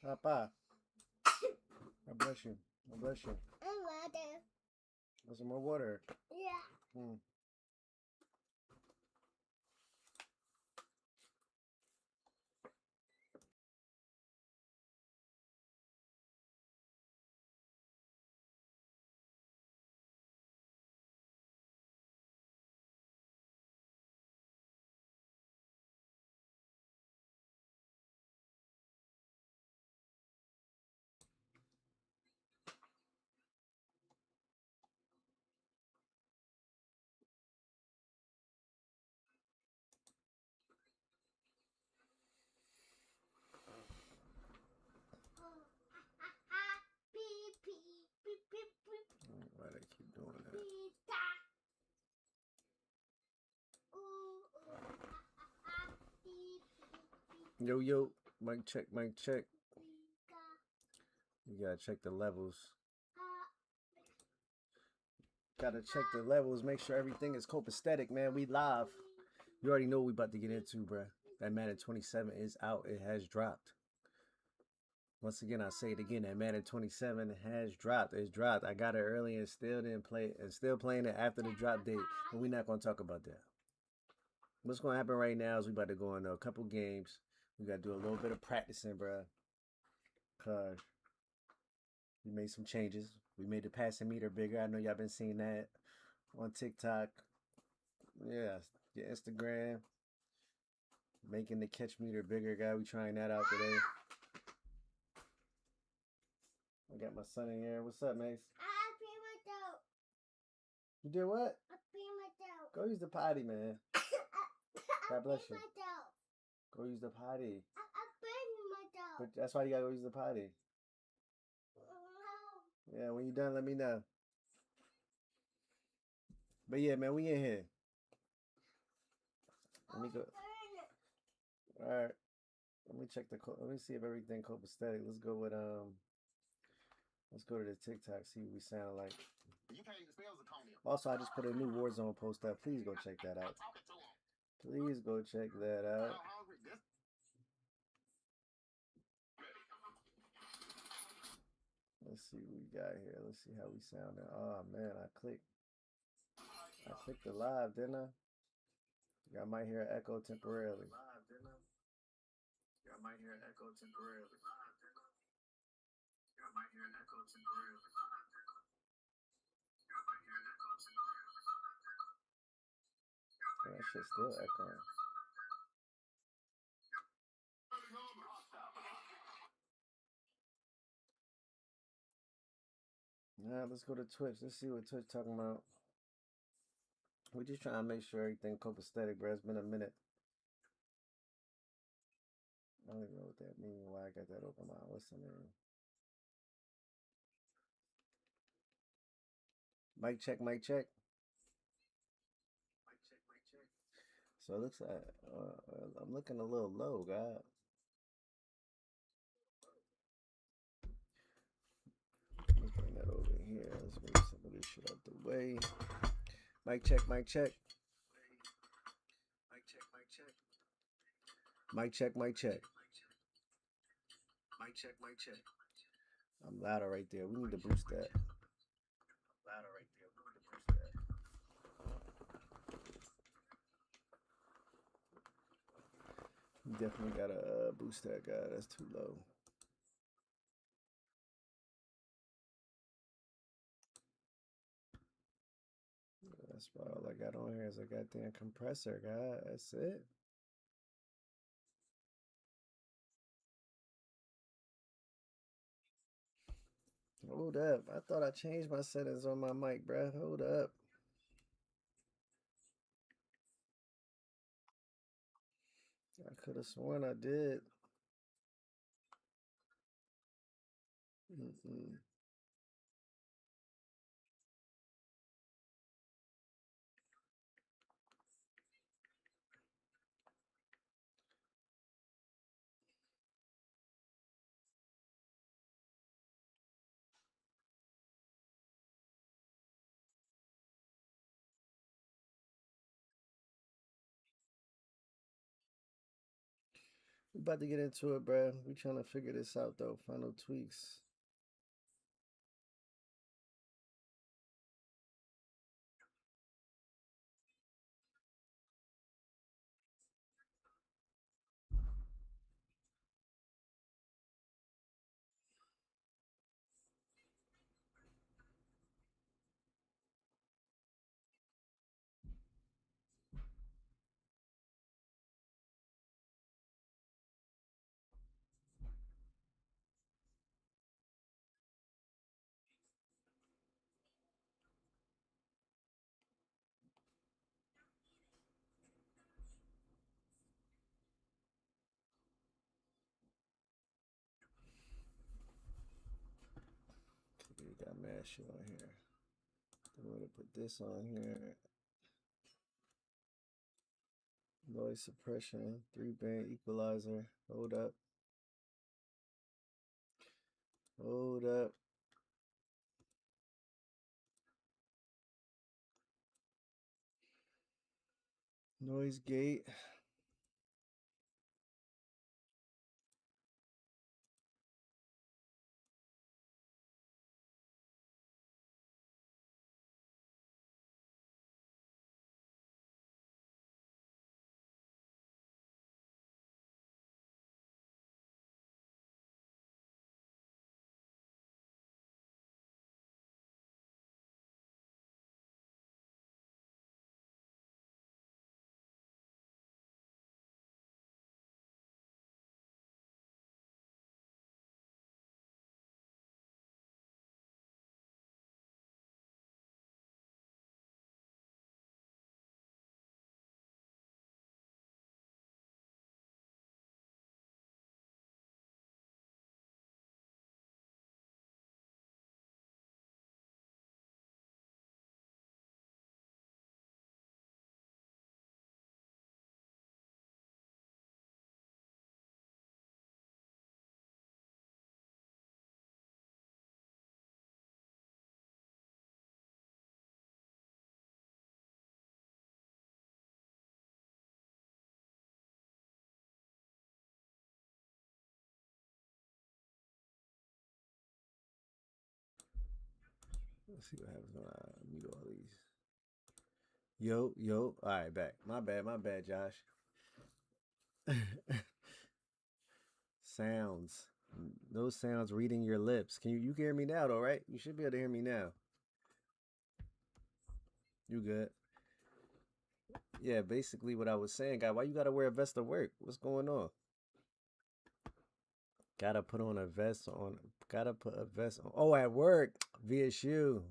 Papa. God bless you. God bless you. Water. Want some more water? Yeah. Hmm. Why they keep doing that? Yo, yo. Mic check, mic check. You gotta check the levels. Gotta check the levels. Make sure everything is copacetic, man. We live. You already know what we about to get into, bruh. That Madden 27 is out. It has dropped. Once again, I say it again. That Madden 27 has dropped. It's dropped. I got it early and still didn't play it. And still playing it after the drop date. But we're not going to talk about that. What's going to happen right now is we about to go into a couple games. We got to do a little bit of practicing, bruh. Because we made some changes. We made the passing meter bigger. I know y'all been seeing that on TikTok. Yeah, your Instagram. Making the catch meter bigger, guy. We trying that out today. I got my son in here. What's up, Mace? I pee myself. You did what? I pee myself. Go use the potty, man. God bless you. Myself. Go use the potty. I pee myself. But that's why you gotta go use the potty. No. Yeah, when you done, let me know. But yeah, man, we in here. Let me go. All right. Let me check the. Let me see if everything copacetic. Let's go with Let's go to the TikTok. See what we sound like. Also, I just put a new Warzone post up. Please go check that out. Please go check that out. Let's see what we got here. Let's see how we sound. Oh man, I clicked the live, didn't I? Y'all might hear an echo temporarily. Man, that shit's still echoing. Nah, let's go to Twitch. Let's see what Twitch talking about. We're just trying to make sure everything copacetic, bro. It's been a minute. I don't even know what that means. Why I got that open. What's the name? Mic check, mic check. So it looks like I'm looking a little low, God. Let's bring that over here. Let's move some of this shit out the way. Mic check, mic check. Mic check, mic check. I'm louder right there. We need to boost that. We definitely gotta boost that guy. That's too low. That's about all I got on here is a goddamn compressor, guy. That's it. Hold up. I thought I changed my settings on my mic, bruh. Hold up. I could have sworn I did. We about to get into it, bruh. We trying to figure this out though. Final tweaks. We got mad shit on here. I'm gonna put this on here. Noise suppression, 3-band equalizer. Hold up. Hold up. Noise gate. Let's see what happens when I mute all these. Yo. All right, back. My bad, Josh. Sounds. Those sounds reading your lips. You can hear me now though, right? You should be able to hear me now. You good? Yeah, basically what I was saying, guy. Why you gotta wear a vest to work? What's going on? Gotta put on a vest on. Gotta put a vest on. Oh, at work, VSU.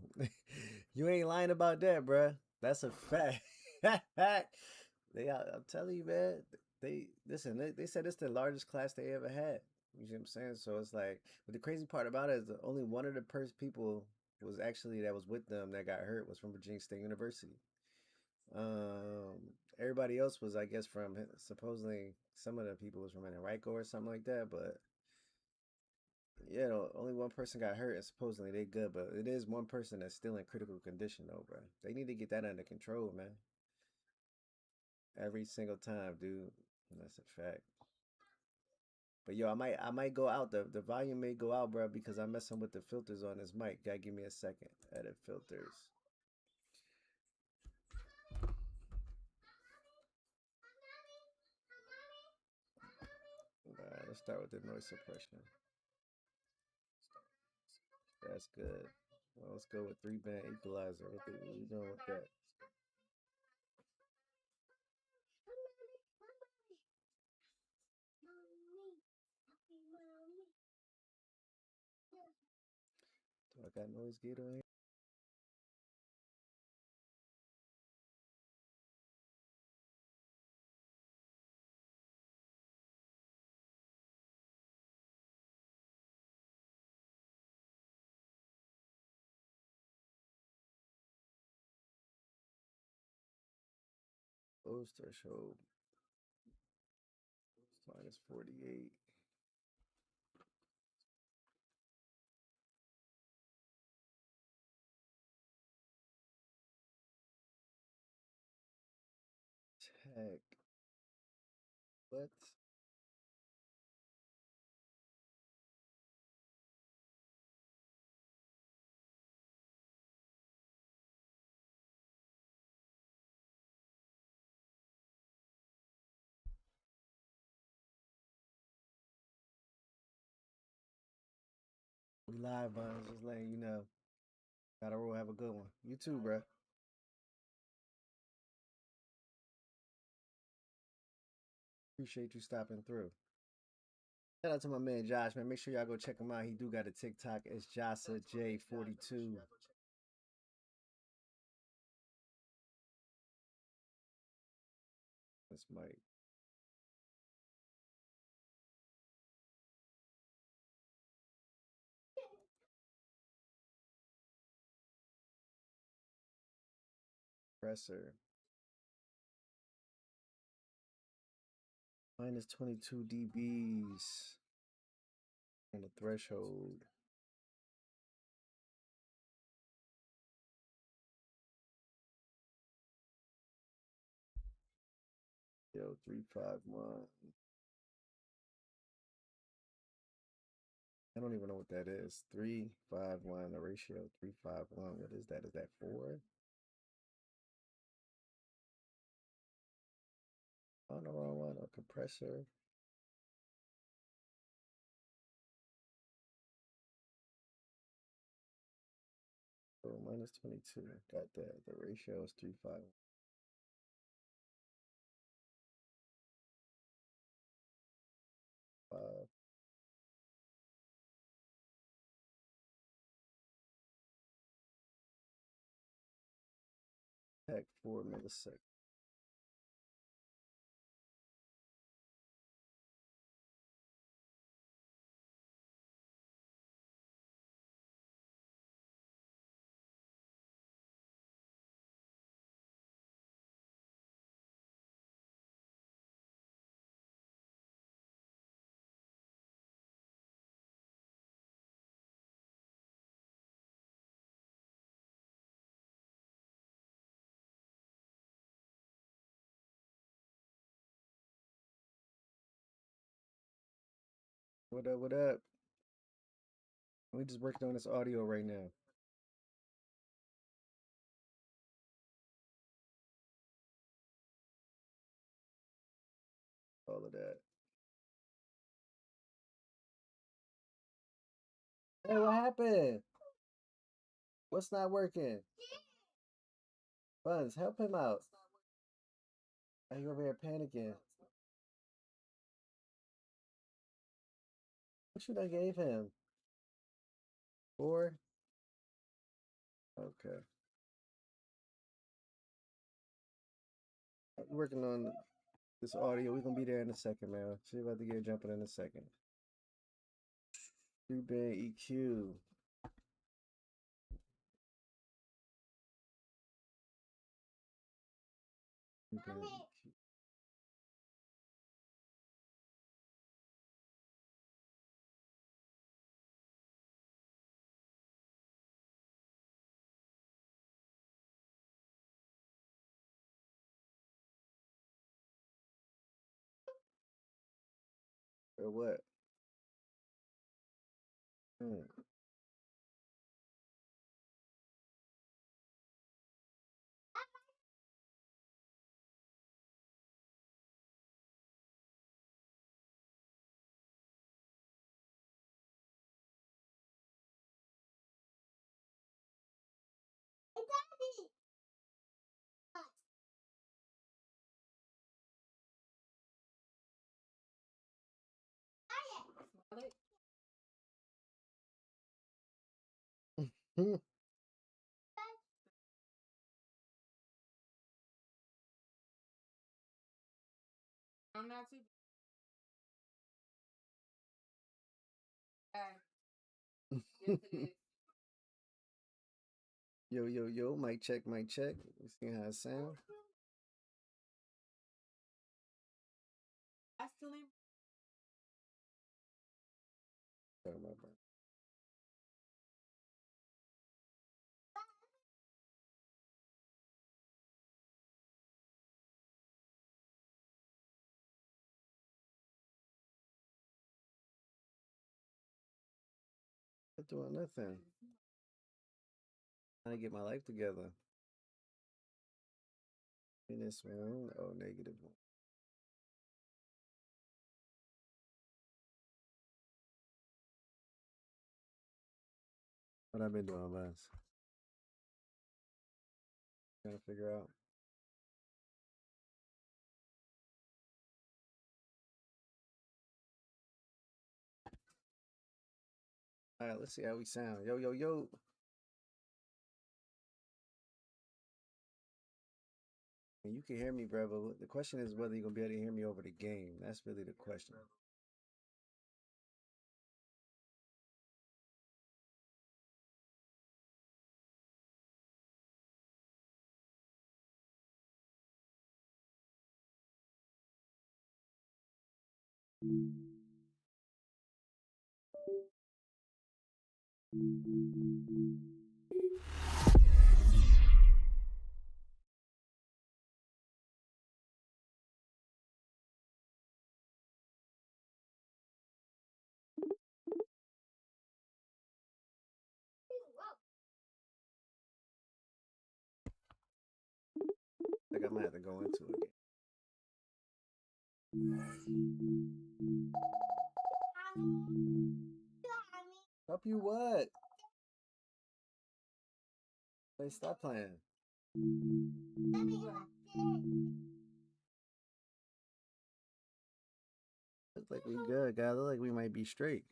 You ain't lying about that, bruh. That's a fact. I'm telling you, man. They listen. They said it's the largest class they ever had. You see what I'm saying? So it's like, but the crazy part about it is that only one of the people was actually that was with them that got hurt was from Virginia State University. Um, Everybody else was, I guess, from supposedly some of the people was from Enrico or something like that. But yeah, no, only one person got hurt, and supposedly they good. But it is one person that's still in critical condition, though, bro. They need to get that under control, man. Every single time, dude. That's a fact. But yo, I might go out. The volume may go out, bro, because I'm messing with the filters on this mic. Gotta give me a second. Edit filters. All right, let's start with the noise suppression. That's good. Well, let's go with 3-band equalizer. What we doing with that? Do I got noise gate on here? Boost threshold minus 48. Tech. What? We live, Buns. Just letting you know. Gotta roll. Have a good one. You too, bruh. Appreciate you stopping through. Shout out to my man Josh, man. Make sure y'all go check him out. He do got a TikTok. It's Jasa J42. That's Mike. Presser. Minus 22 dBs on the threshold. Yo, 351. I don't even know what that is. 351, the ratio 351. What is that? Is that 4? On the wrong one, a compressor. Oh, minus 22. Got that. The ratio is 351. Heck, 4 milliseconds. What up? What up? We just working on this audio right now. All of that. Hey, what happened? What's not working? Buns, help him out. Are you over here panicking? What you done gave him? 4? Okay. We're working on this audio. We're gonna be there in a second, man. She's about to get jumping in a second. 3-band EQ. Mommy. Or what? Hmm. Daddy. I'm not too bad. Yes, it is. Yo, yo, yo. Mic check, mic check. Let's see how it sounds. I still ain't. Sorry, my bad. I'm doing nothing. Trying to get my life together. In this one. Oh, negative one. What I've been doing, man. Trying to figure out. All right, let's see how we sound. Yo, yo, yo. And you can hear me, bro, but the question is whether you're going to be able to hear me over the game. That's really the question. I think I might have to go into it again. Help you what? Hey, stop playing. Looks like we good, guys. Look like we might be straight.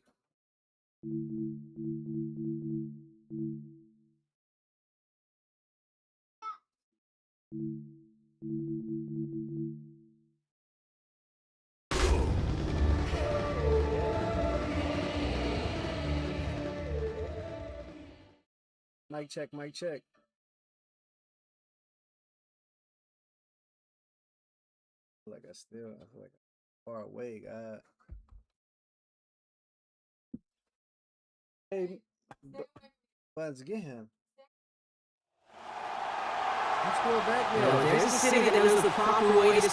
Mic check, mic check. I feel like I'm far away, God. Hey, Buds, get him. Let's go back there. No, there's a city that knows the proper way to...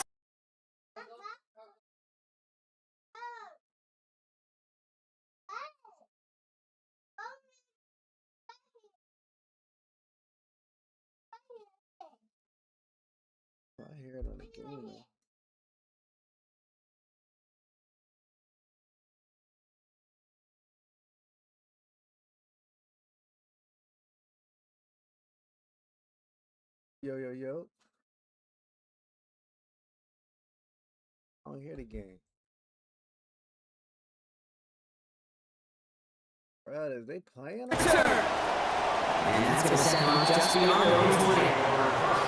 I hear it on the game. Yo, yo, yo. I don't hear the game. Brothers, they playing? And that's going to set them up just beyond their own 20.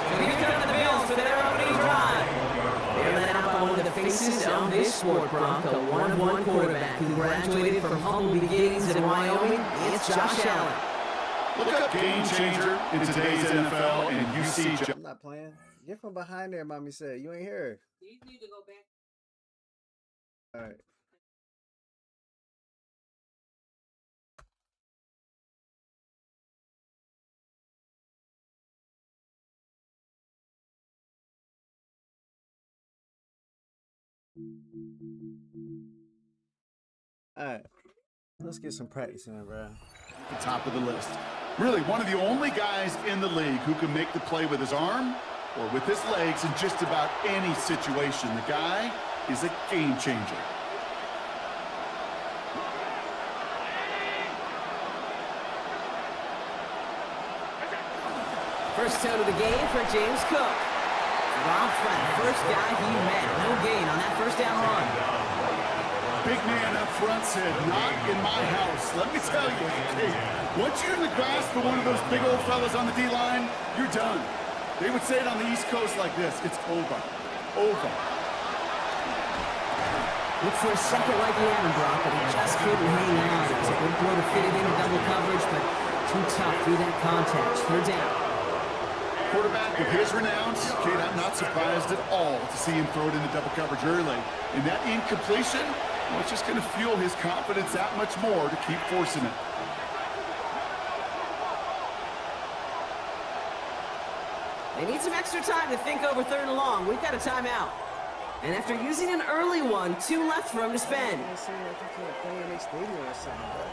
So here come the Bills for their opening drive. They're led out by one of the faces of this sport, Brock, a one-of-one quarterback who graduated from humble beginnings in Wyoming. It's Josh Allen. Look up game changer in today's NFL, and you see. I'm not playing. Get from behind there, mommy said. You ain't here. You need to go back. All right. All right. Let's get some practice in, bro. The top of the list. Really, one of the only guys in the league who can make the play with his arm or with his legs in just about any situation. The guy is a game changer. First out of the game for James Cook. Rob Flynn, first guy he met. No gain on that first down run. Big man up front said, not in my house. Let me tell you, hey, once you're in the grasp of one of those big old fellas on the D-line, you're done. They would say it on the East Coast like this, it's over. Over. Look for a second like the Adam Brock, but he just couldn't hang on. It was a good blow to fit it into double coverage, but too tough through that contact. Third down. Quarterback of his renown, kid, I'm not surprised at all to see him throw it into double coverage early. And that incompletion, well, it's just going to fuel his confidence that much more to keep forcing it. They need some extra time to think over third and long. We've got a timeout. And after using an early one, 2 left for him to spend. I think you're playing in a stadium or something, bro.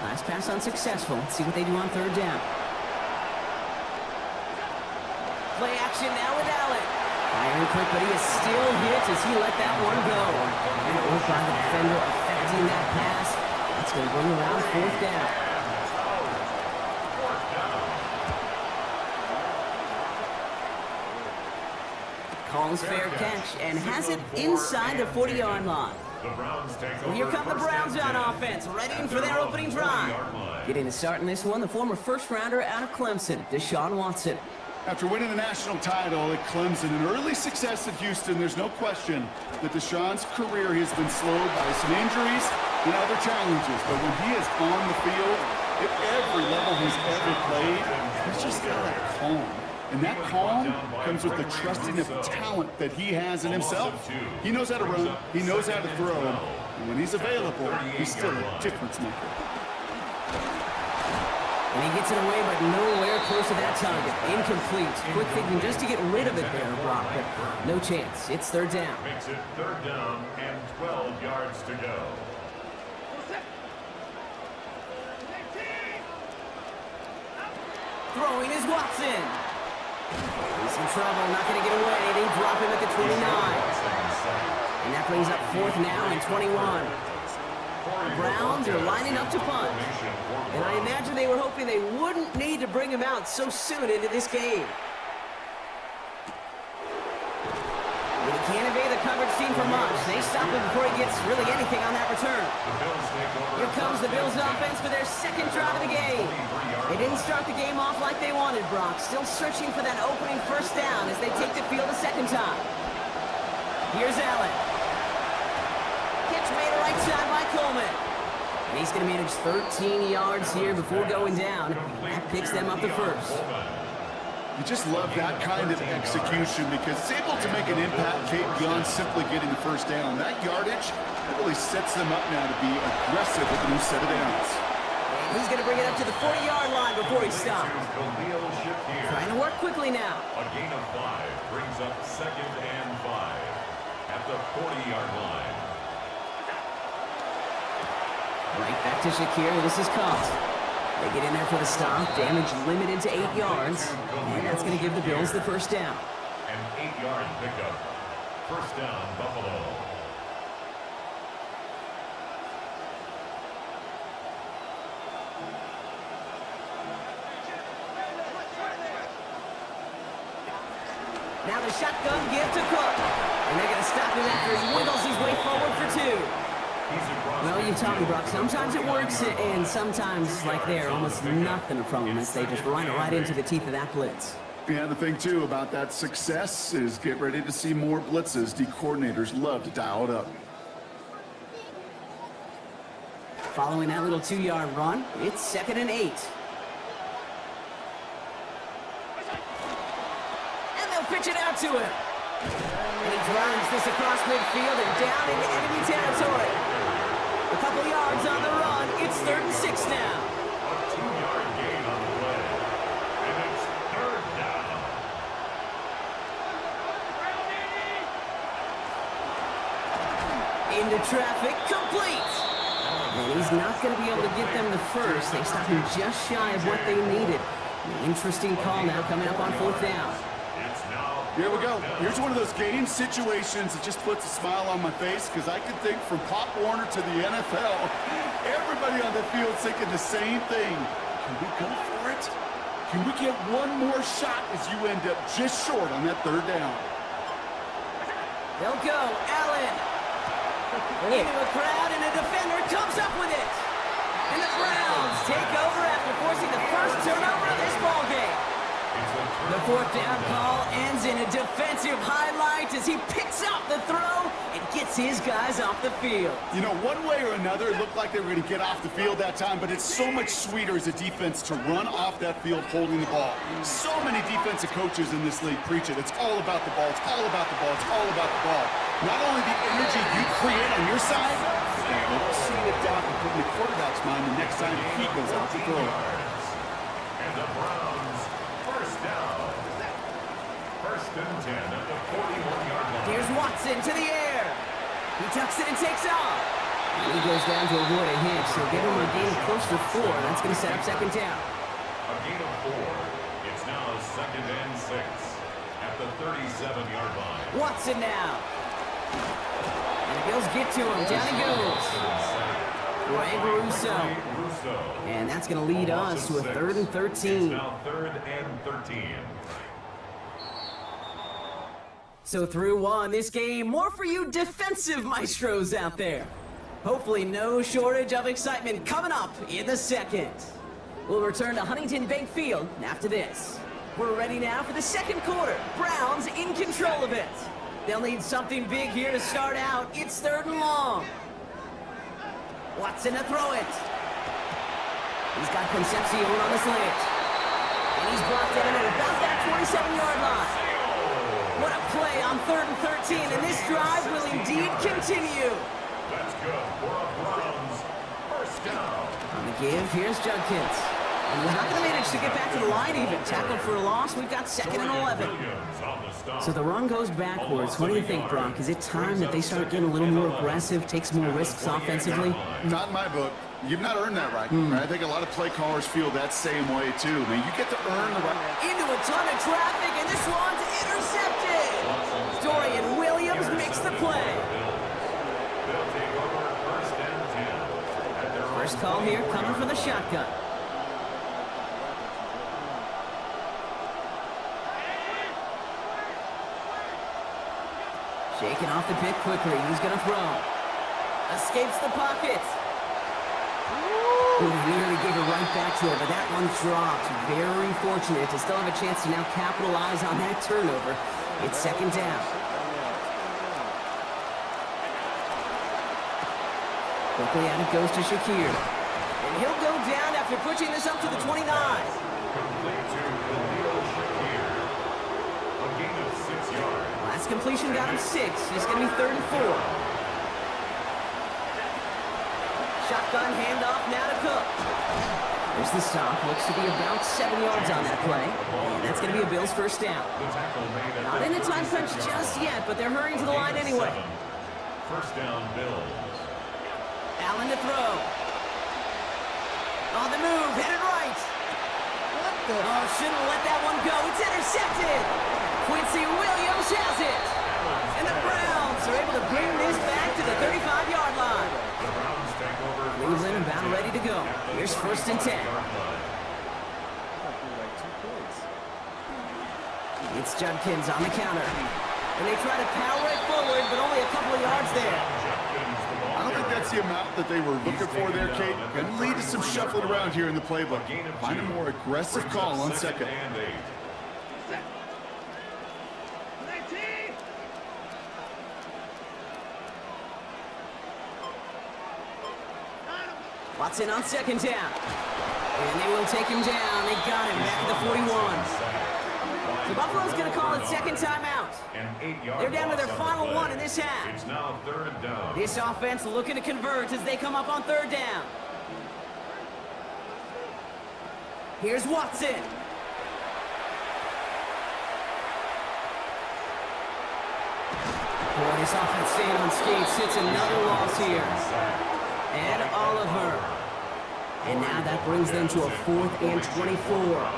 Last pass unsuccessful. Let's see what they do on third down. Play action now with Allen. Iron clip, but he is still hit as he let that one go. And it was by the defender affecting that pass. That's going to bring around 4th down. Calls fair catch and has it inside the 40-yard line. Well, here come the Browns on offense, ready for their opening drive. Getting a start in this one, the former first-rounder out of Clemson, Deshaun Watson. After winning the national title at Clemson and early success at Houston, there's no question that Deshaun's career has been slowed by some injuries and other challenges. But when he is on the field, at every level he's ever played, he's just got that calm. And that calm comes with the trusting of the talent that he has in himself. He knows how to run, he knows how to throw, and when he's available, he's still a difference maker. And he gets it away, but nowhere close to that target. Incomplete. Quick thinking just to get rid of it there, Brock, but no chance. It's 3rd down. Makes it 3rd down and 12 yards to go. Throwing is Watson. He's in trouble, not going to get away. They drop him at the 29. And that brings up 4th now and 21. The Browns are lining up to punt. And I imagine they were hoping they wouldn't need to bring him out so soon into this game. But he can't evade the coverage team for much. They stop him before he gets really anything on that return. Here comes the Bills offense for their 2nd drive of the game. They didn't start the game off like they wanted, Brock. Still searching for that opening 1st down as they take the field a 2nd time. Here's Allen. Catch made right side by Coleman. And he's going to manage 13 yards here before going down. That picks them up the 1st. You just love that kind of execution because it's able to make an impact beyond simply getting the 1st down. That yardage, that really sets them up now to be aggressive with a new set of downs. And he's going to bring it up to the 40-yard line before he stops. Trying to work quickly now. A gain of 5 brings up 2nd and 5 at the 40-yard line. Right back to Shakir. This is caught. They get in there for the stop. Damage limited to 8 yards. And that's going to give the Bills the 1st down. An 8-yard pickup. 1st down, Buffalo. Now the shotgun give to Cook. And they're going to stop him after he wiggles his way forward for 2. Well, you taught me, Brock. Sometimes it works, and sometimes, like there, almost nothing from them as they just run it right into the teeth of that blitz. Yeah, the thing, too, about that success is get ready to see more blitzes. D coordinators love to dial it up. Following that little 2-yard run, it's 2nd and 8. And they'll pitch it out to him. And he drives this across midfield and down into enemy territory. A couple yards on the run. It's 3rd and 6 now. A 2-yard gain on the play. And it's 3rd down. Into traffic, complete. And he's not going to be able to get them the 1st. They stop him just shy of what they needed. An interesting call now coming up on 4th down. Here we go. Here's one of those game situations that just puts a smile on my face because I can think from Pop Warner to the NFL, everybody on the field thinking the same thing. Can we go for it? Can we get one more shot as you end up just short on that 3rd down? They'll go. Allen. Into a crowd, and a defender comes up with it. And the Browns take over after forcing the 1st turnover of this ballgame. The 4th down call ends in a defensive highlight as he picks up the throw and gets his guys off the field. You know, one way or another, it looked like they were going to get off the field that time, but it's so much sweeter as a defense to run off that field holding the ball. So many defensive coaches in this league preach it. It's all about the ball. It's all about the ball. It's all about the ball. Not only the energy you create on your side, but seeing it down and putting the quarterback's mind the next time he goes out to throw. And the Browns, 1st down. 1st and 10 at the 41-yard line. Here's Watson to the air. He tucks it and takes off. And he goes down to avoid a hit, so give him a gain close to 4. That's going to set up 2nd down. A gain of 4. It's now 2nd and 6 at the 37-yard line. Watson now. And the Bills get to him. Down he goes. Greg Russo. And that's going to lead us to a 3rd and 13. Now 3rd and 13. So through one, this game, more for you defensive maestros out there. Hopefully no shortage of excitement coming up in the second. We'll return to Huntington Bank Field after this. We're ready now for the second quarter. Browns in control of it. They'll need something big here to start out. It's 3rd and long. Watson to throw it. He's got Concepcion on the slant. And he's brought down at about that 27-yard line. What a play on 3rd and 13, and this drive will indeed continue. That's good for a Browns first down. On the give, here's Judkins. And he's not going to manage to get back to the line even. Tackled for a loss, we've got 2nd and 11. So the run goes backwards. What do you think, Brock? Is it time that they start getting a little more aggressive, take some more risks offensively? Not in my book. You've not earned that right. I think a lot of play callers feel that same way, too. Man, you get to earn the right. Into a ton of traffic, and this one's intercepted. Dorian Williams makes the play. First call here, coming from the shotgun. Shaking off the pick quickly. He's going to throw. Escapes the pocket. Ooh, nearly gave it right back to her, but that one dropped. Very fortunate to still have a chance to now capitalize on that turnover. It's 2nd down. Quickly out it goes to Shakir. And he'll go down after pushing this up to the 29. Complete to Khalil Shakir. A gain of 6 yards. Last completion got him 6. It's going to be 3rd and 4. Shotgun handoff now to Cook. There's the stop. Looks to be about 7 yards on that play. And that's going to be a Bills first down. Not in the time crunch just yet, but they're hurrying to the line anyway. First down, Bills. Allen to throw. On the move, headed right. Oh, shouldn't let that one go. It's intercepted. Quincy Williams has it. And the Browns are able to bring this back to the 35-yard line. Cleveland about ready to go. Here's 1st and 10. It's Judkins on the counter. And they try to power it forward, but only a couple of yards there. I don't think that's the amount that they were looking for there, Kate. Going to lead to some shuffling around here in the playbook. Find a more aggressive call on 2nd. Watson on 2nd down. And they will take him down. They got him back to the 41. So Buffalo's going to call it 2nd timeout. They're down to their final one in this half. It's now 3rd down. This offense looking to convert as they come up on 3rd down. Here's Watson. Boy, this offense staying on skates. It's another loss here. And Oliver. And now that brings them to a 4th and 24.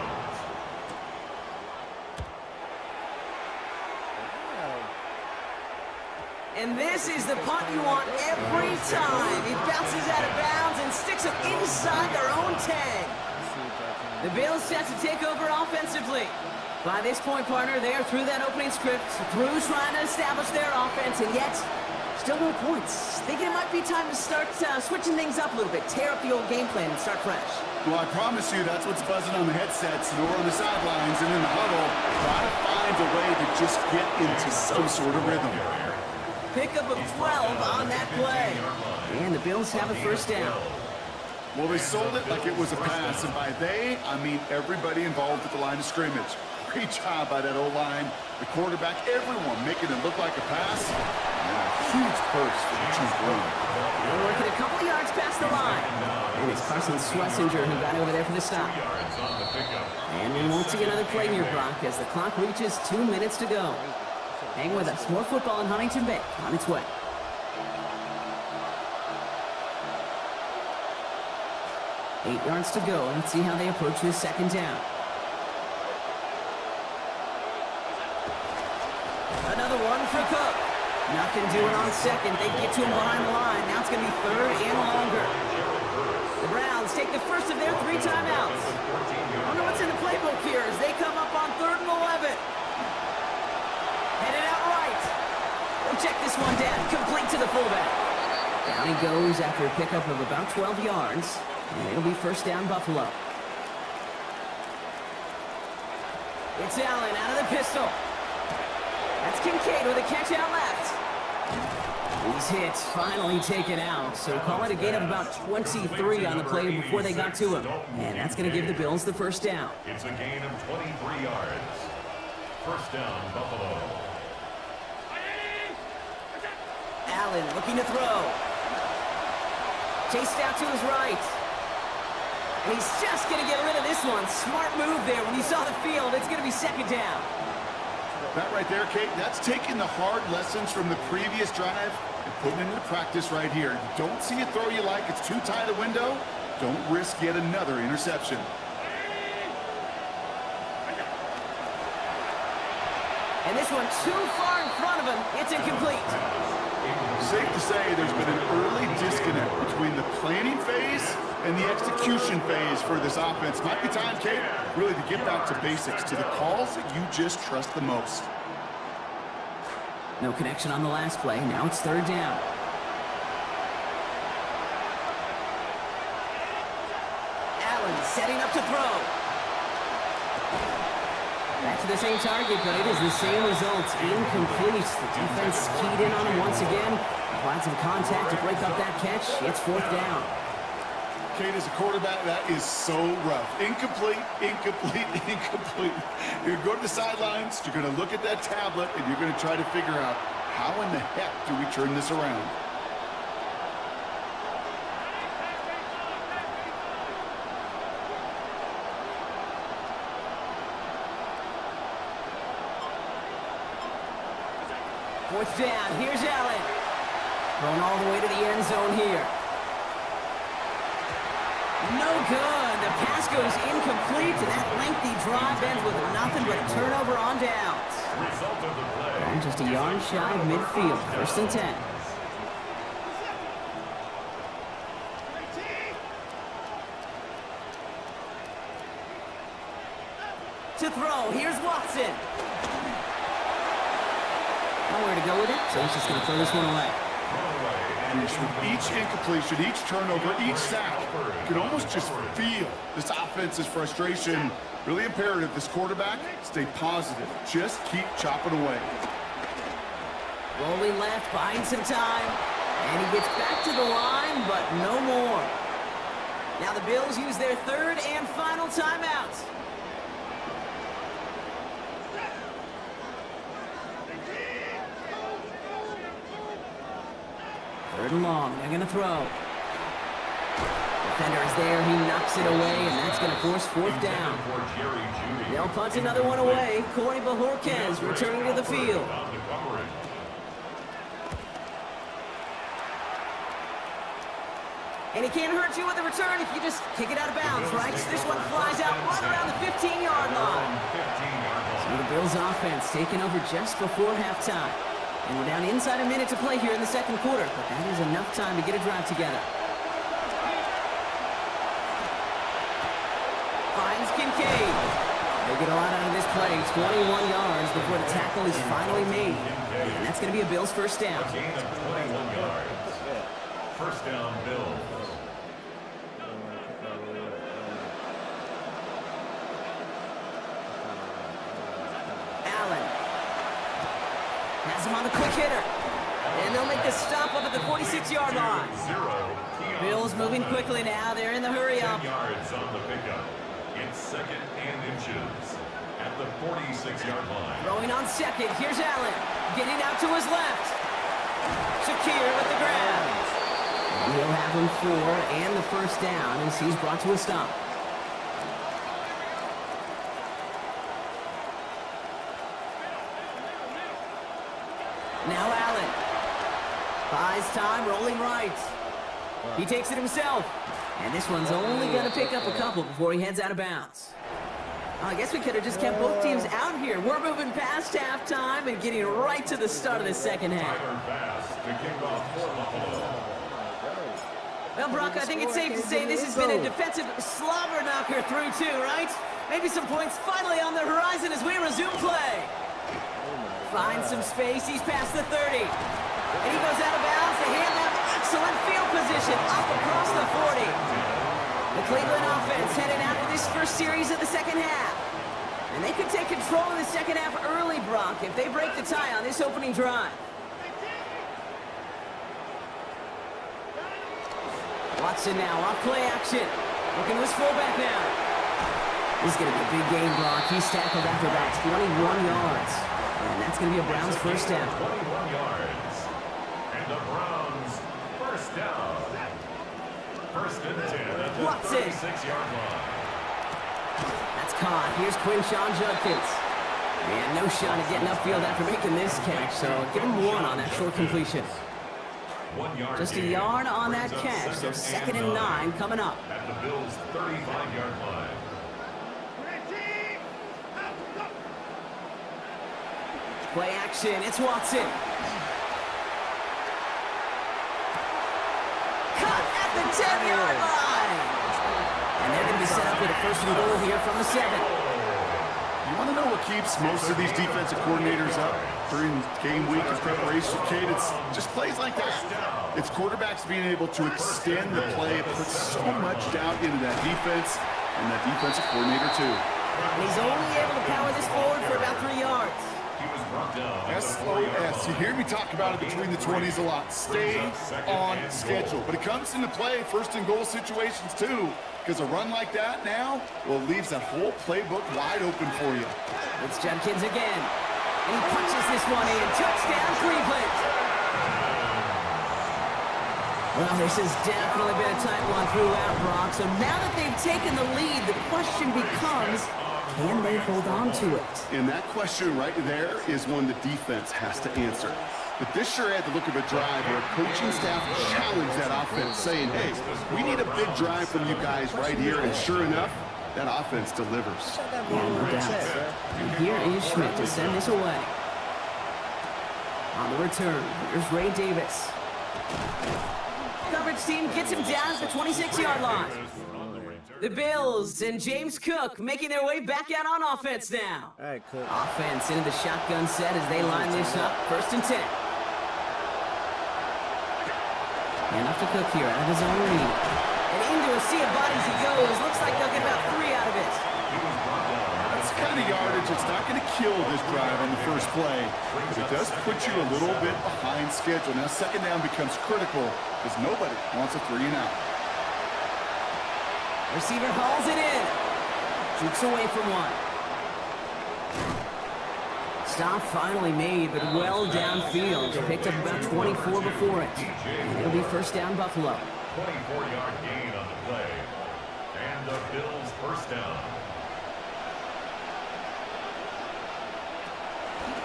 And this is the punt you want every time. It bounces out of bounds and sticks them inside their own 10. The Bills set to take over offensively. By this point, partner, they are through that opening script, through trying to establish their offense, and yet still no points. Thinking it might be time to start switching things up a little bit, tear up the old game plan and start fresh. Well, I promise you that's what's buzzing on the headsets and over on the sidelines and in the huddle. Try to find a way to just get into some sort of rhythm. Pickup of 12 on that play. And the Bills have a 1st down. Well, they sold it like it was a pass, and by they, I mean everybody involved at the line of scrimmage. Great job by that O-line, the quarterback, everyone making it look like a pass. And a huge burst for the Chiefs run. They're working a couple yards past the line. And it's Carson Schlesinger who got over there for the stop. And we won't see another play here, Brock, as the clock reaches 2 minutes to go. Hang with us. More football in Huntington Bay on its way. Eight yards to go. Let's see how they approach this 2nd down. Another one for Cook. Nothing doing on second. They get to him behind the line. Now it's going to be third and longer. The Browns take the first of their 3 timeouts. I wonder what's in the playbook here as they come up on 3rd and 11. Headed out right. We'll check this one down. Complete to the fullback. Down he goes after a pickup of about 12 yards. And it'll be first down Buffalo. It's Allen out of the pistol. That's Kincaid with a catch out left. These hits finally taken out, so call it a gain of about 23 on the play before they got to him. And that's going to give the Bills the first down. It's a gain of 23 yards. First down, Buffalo. Allen looking to throw. Chased out to his right. And he's just going to get rid of this one. Smart move there when he saw the field. It's going to be second down. That right there, Kate, that's taking the hard lessons from the previous drive and putting it into practice right here. You don't see a throw you like, it's too tight a window, don't risk yet another interception. And this one too far in front of him. It's incomplete. Safe to say there's been an early disconnect between the planning phase and the execution phase for this offense. Might be time, Kate, really to get back to basics, to the calls that you just trust the most. No connection on the last play. Now it's third down. Allen setting up to throw. Back to the same target, but it is the same result. Incomplete. The defense keyed in on him once again. Applied some contact to break up that catch. It's fourth down. Kate, as a quarterback, that is so rough. Incomplete, incomplete, incomplete. You're going to go to the sidelines, you're going to look at that tablet, and you're going to try to figure out how in the heck do we turn this around? Fourth down. Here's Allen. Thrown all the way to the end zone here. No good. The pass goes incomplete, and that lengthy drive ends with nothing but a turnover on downs. Result of the play. And just a yard shy of midfield. First and 10. To throw. Here's Watson. Nowhere to go with it, so he's just going to throw this one away. Each incompletion, each turnover, each sack, you can almost just feel this offense's frustration. Really imperative, this quarterback, stay positive. Just keep chopping away. Rolling left, buying some time. And he gets back to the line, but no more. Now the Bills use their third and final timeout. Third and long, they're going to throw. Defender is there, he knocks it away, and that's going to force fourth down. They'll punch another one away. Corey Bajorquez returning to the field. And he can't hurt you with a return if you just kick it out of bounds, right? So this one flies out right around the 15-yard line. So the Bills offense taking over just before halftime. And we're down inside a minute to play here in the second quarter, but that is enough time to get a drive together. Finds Kincaid. They get a lot out of this play. 21 yards before the tackle is finally made. And that's going to be a Bills first down. Gain of 21 yards. First down, Bills. Allen has him on the quick hitter. And they'll make the stop up at the 46-yard line. Bills moving quickly now. They're in the hurry up. 10 yards on the pickup. It's second and inches at the 46-yard line. Throwing on second. Here's Allen. Getting out to his left. Shakir with the grab. And he'll have him for and the first down as he's brought to a stop. Now Allen. Buys time, rolling right. He takes it himself. And this one's only going to pick up a couple before he heads out of bounds. I guess we could have just kept both teams out here. We're moving past halftime and getting right to the start of the second half. Well, Brock, I think it's safe to say this has been a defensive slobber knocker through two, right? Maybe some points finally on the horizon as we resume play. Finds some space. He's past the 30. And he goes out of bounds. The hand left. Excellent field position up across the 40. The Cleveland offense headed out for this first series of the second half. And they could take control of the second half early, Brock, if they break the tie on this opening drive. Watson now off play action. Looking to his fullback now. This is going to be a big game, Brock. He's tackled after about 21 yards. And that's going to be a Browns first down. 21 yards. And the Browns first down. First and 10 at the Watson. 36-yard line. That's caught. Here's Quinshawn Judkins. And no shot at getting upfield after making this catch, so give him one on that short completion. 1 yard Just a gain. yard on that Brings up catch, so second and 9 coming up. At the Bills' 35-yard line. Play action, it's Watson. Cut at the 10-yard line. And they're going to be set up with a first and goal here from the 7. You want to know what keeps most of these defensive coordinators up during game week and preparation, Kate? It's just plays like that. It's quarterbacks being able to extend the play. It puts so much doubt into that defense and that defensive coordinator, too. And he's only able to power this forward for about 3 yards. He was brought down at the 4-yard SOS. You hear me talk about it between the 20s a lot. Stay on schedule. But it comes into play first and goal situations, too. Because a run like that now, well, leaves that whole playbook wide open for you. It's Judkins again. And he punches this one in. Touchdown, Cleveland. Well, this has definitely been a tight one throughout, Brock. So now that they've taken the lead, the question becomes, can they hold on to it? And that question right there is one the defense has to answer. But this sure had the look of a drive where coaching staff challenged that offense, saying, hey, we need a big drive from you guys right here. And sure enough, that offense delivers. Yeah, no doubt. And here is Schmidt to send this away. On the return, here's Ray Davis. Coverage team gets him down at the 26-yard line. The Bills and James Cook making their way back out on offense now. All right, Cook. Offense into the shotgun set as they line this up. First and 10. And off to Cook here out of his own lead. And into a sea of bodies he goes. Looks like they'll get about 3 out of it. That's the kind of yardage that's not going to kill this drive on the first play. But it does put you a little bit behind schedule. Now second down becomes critical because nobody wants a 3 and out. Receiver hauls it in. Shoots away from one. Stop finally made, but well downfield. They picked up about 24 before it. And it'll be first down Buffalo. 24-yard gain on the play. And the Bills first down.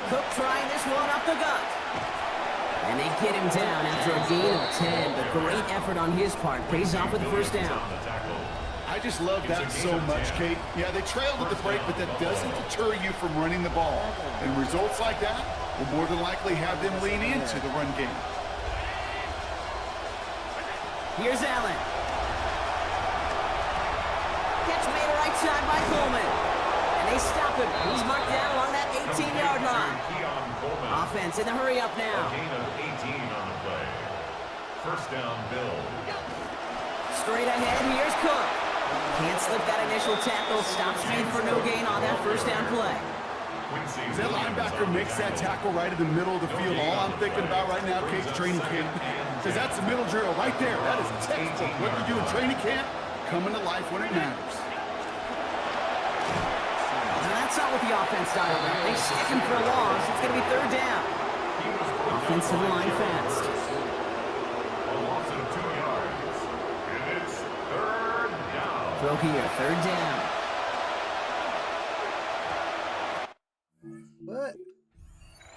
Cook trying this one up the gut. And they get him down after a gain of 10. But great effort on his part. Pays off with the first down. I just love that so much, Kate. Yeah, they trailed at the break, but that doesn't deter you from running the ball. And results like that will more than likely have them lean into the run game. Here's Allen. Catch made right side by Coleman. And they stop him. He's marked down along that 18-yard line. Offense in the hurry up now. A gain of 18 on the play. First down, Bills. Straight ahead, here's Cook. Can't slip that initial tackle. Stop speed for no gain on that first down play. As that linebacker makes that tackle right in the middle of the field, all I'm thinking about right now, Kate's training camp, because that's the middle drill right there. That is textbook. What you do in training camp, coming to life when it matters. Now that's not what the offense style is. They stick him for a loss. It's going to be third down. Offensive line fast. A loss of 2 yards. And it's third down. Throw here, third down. What?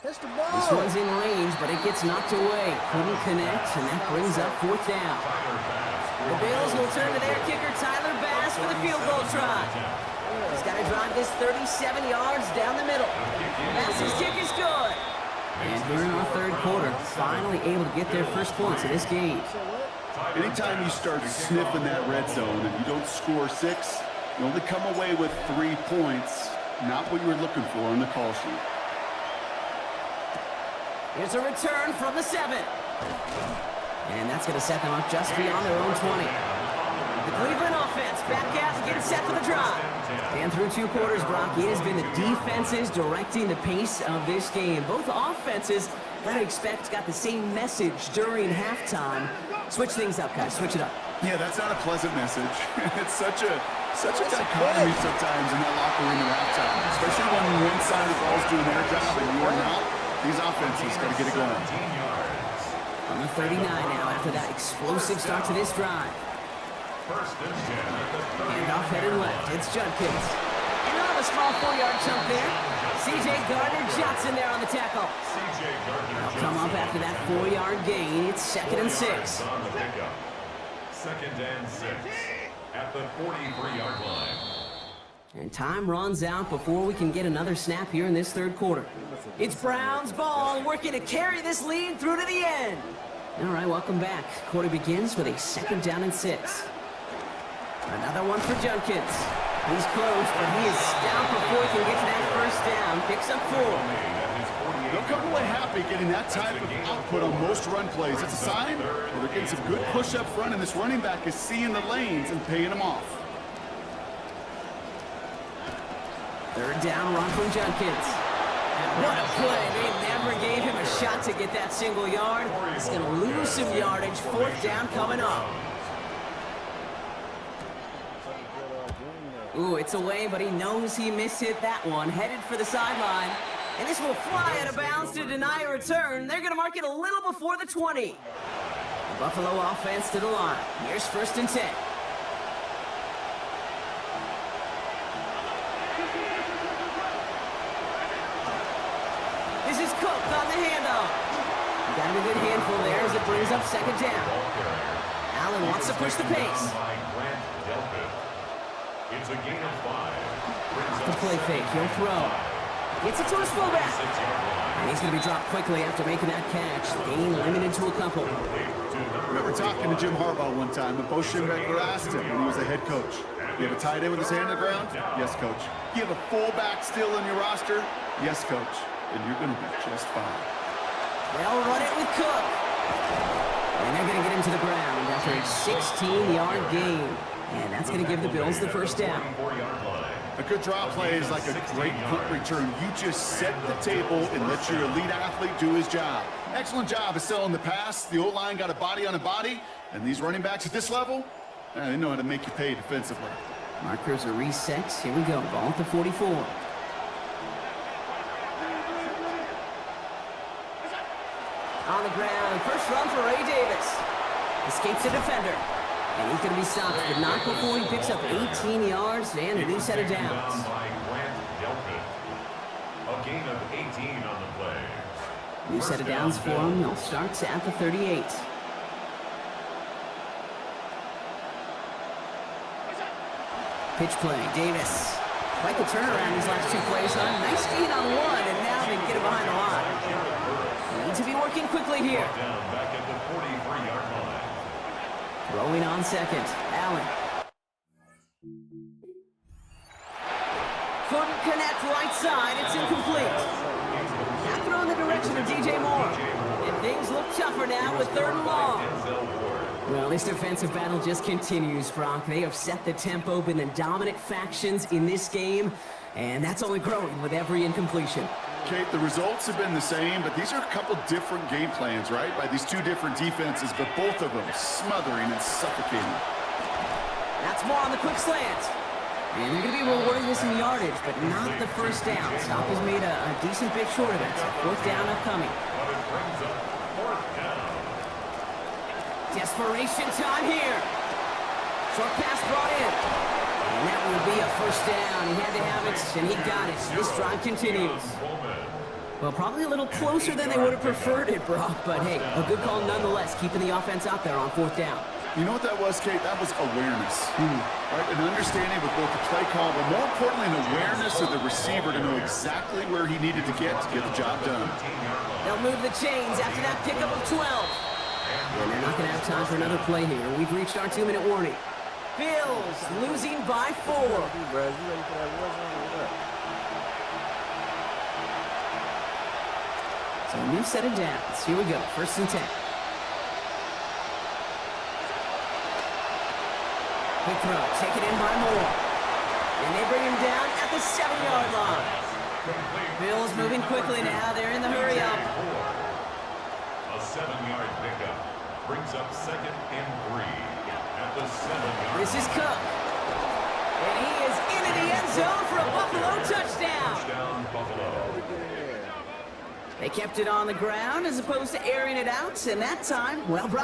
That's the ball. This one's in range, but it gets knocked away. Couldn't connect, and that brings up fourth down. The Bills will turn to their kicker, Tyler Bass, for the field goal try. He's got to drive this 37 yards down the middle. Passes kick is good. And here in our third quarter, finally able to get their first points in this game. Anytime you start sniffing that red zone and you don't score 6, you only come away with 3 points. Not what you were looking for on the call sheet. Here's a return from the 7. And that's going to set them up just beyond their own 20. The Cleveland offense back out and getting set for the drive. And through 2 quarters, Brock, it has been the defenses directing the pace of this game. Both offenses, I expect, got the same message during halftime. Switch things up, guys. Switch it up. Yeah, that's not a pleasant message. It's such a dichotomy sometimes in that locker room at halftime, especially when one side of the ball is doing their job and you are not. These offenses got to get it going. On the 39 now after that explosive start to this drive. And off headed left, it's Judkins. And on a small 4-yard chunk there. C.J. Gardner-Johnson there on the tackle. They'll come up after that 4-yard gain. It's 2nd and 6. 2nd and 6 at the 43-yard line. And time runs out before we can get another snap here in this third quarter. It's Brown's ball working to carry this lead through to the end. All right, welcome back. Quarter begins with a 2nd down and 6. Another one for Judkins. He's close, but he is down before he can get to that first down. Picks up 4. They'll come away happy getting that type of output on most run plays. It's a sign where they're getting some good push up front, and this running back is seeing the lanes and paying them off. 3rd down run from Judkins. And what a play. They never gave him a shot to get that single yard. He's going to lose some yardage. 4th down coming up. Ooh, it's away, but he knows he mishit that one. Headed for the sideline. And this will fly out of bounds to deny a return. They're going to mark it a little before the 20. The Buffalo offense to the line. Here's 1st and 10. This is Cook on the handoff. Got a good handful there as it brings up 2nd down. Allen wants to push the pace. It's a gain of 5. Off the play fake, he'll throw. Gets it to his fullback. And he's going to be dropped quickly after making that catch. The gain limited to a couple. I remember talking to Jim Harbaugh one time, and Bo Schembechler asked him when he was a head coach, you have a tight end with his hand on the ground? Yes, coach. You have a fullback still in your roster? Yes, coach. And you're going to be just fine. They'll run it with Cook. And they're going to get him to the ground after a 16-yard gain. And that's going to give the Bills the first down. A good draw play is like a great punt return. You just set the table and let your elite athlete do his job. Excellent job of selling the pass. The O-line got a body on a body. And these running backs at this level, they know how to make you pay defensively. Markers are reset. Here we go. Ball at the 44. On the ground. First run for Ray Davis. Escapes the defender. And he's going to be stopped, but not before he picks up 18 yards and a new set of downs. A gain of 18 on the play. New set of downs for him. They'll start at the 38. Pitch play, Davis. Quite the turnaround these last 2 plays, huh? Nice gain on 1, and now they can get it behind the line. Need to be working quickly here. Back at the 43-yard line. Throwing on 2nd, Allen. Couldn't connect right side, it's incomplete. Now throw in the direction of DJ Moore. And things look tougher now with 3rd and long. Well, this defensive battle just continues, Brock. They have set the tempo, been the dominant factions in this game, and that's only growing with every incompletion. Kate, the results have been the same, but these are a couple different game plans, right? By these 2 different defenses, but both of them smothering and suffocating. That's more on the quick slant. And they're going to be rewarding this in yardage, but not the first down. Stop has made a decent bit short of it. So 4th down upcoming. But it brings up 4th down. Desperation time here. Short pass brought in. And that will be a first down. He had to have it, and he got it. This drive continues. Well, probably a little closer than they would have preferred it, Brock. But hey, a good call nonetheless, keeping the offense out there on 4th down. You know what that was, Kate? That was awareness. Right? An understanding with both the play call, but more importantly, an awareness of the receiver to know exactly where he needed to get the job done. They'll move the chains after that pickup of 12. And they're not going to have time for another play here. We've reached our 2-minute warning. Bills losing by 4. Bro, you ready for that war zone or what? So a new set of downs. Here we go. 1st and 10. Quick throw. Taken in by Moore. And they bring him down at the 7-yard line. Bills moving quickly now. They're in the hurry up. A 7-yard pickup brings up 2nd and 3 at the 7-yard. This is Cook. And he is into the end zone for a Buffalo touchdown. Touchdown, Buffalo. They kept it on the ground as opposed to airing it out. And that time, well, bro.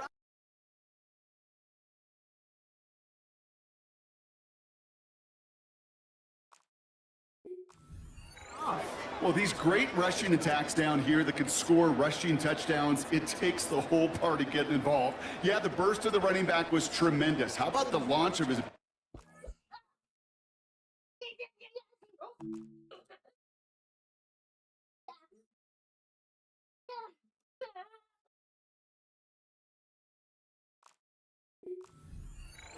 Well, these great rushing attacks down here that can score rushing touchdowns, it takes the whole party getting involved. Yeah, the burst of the running back was tremendous. How about the launch of his...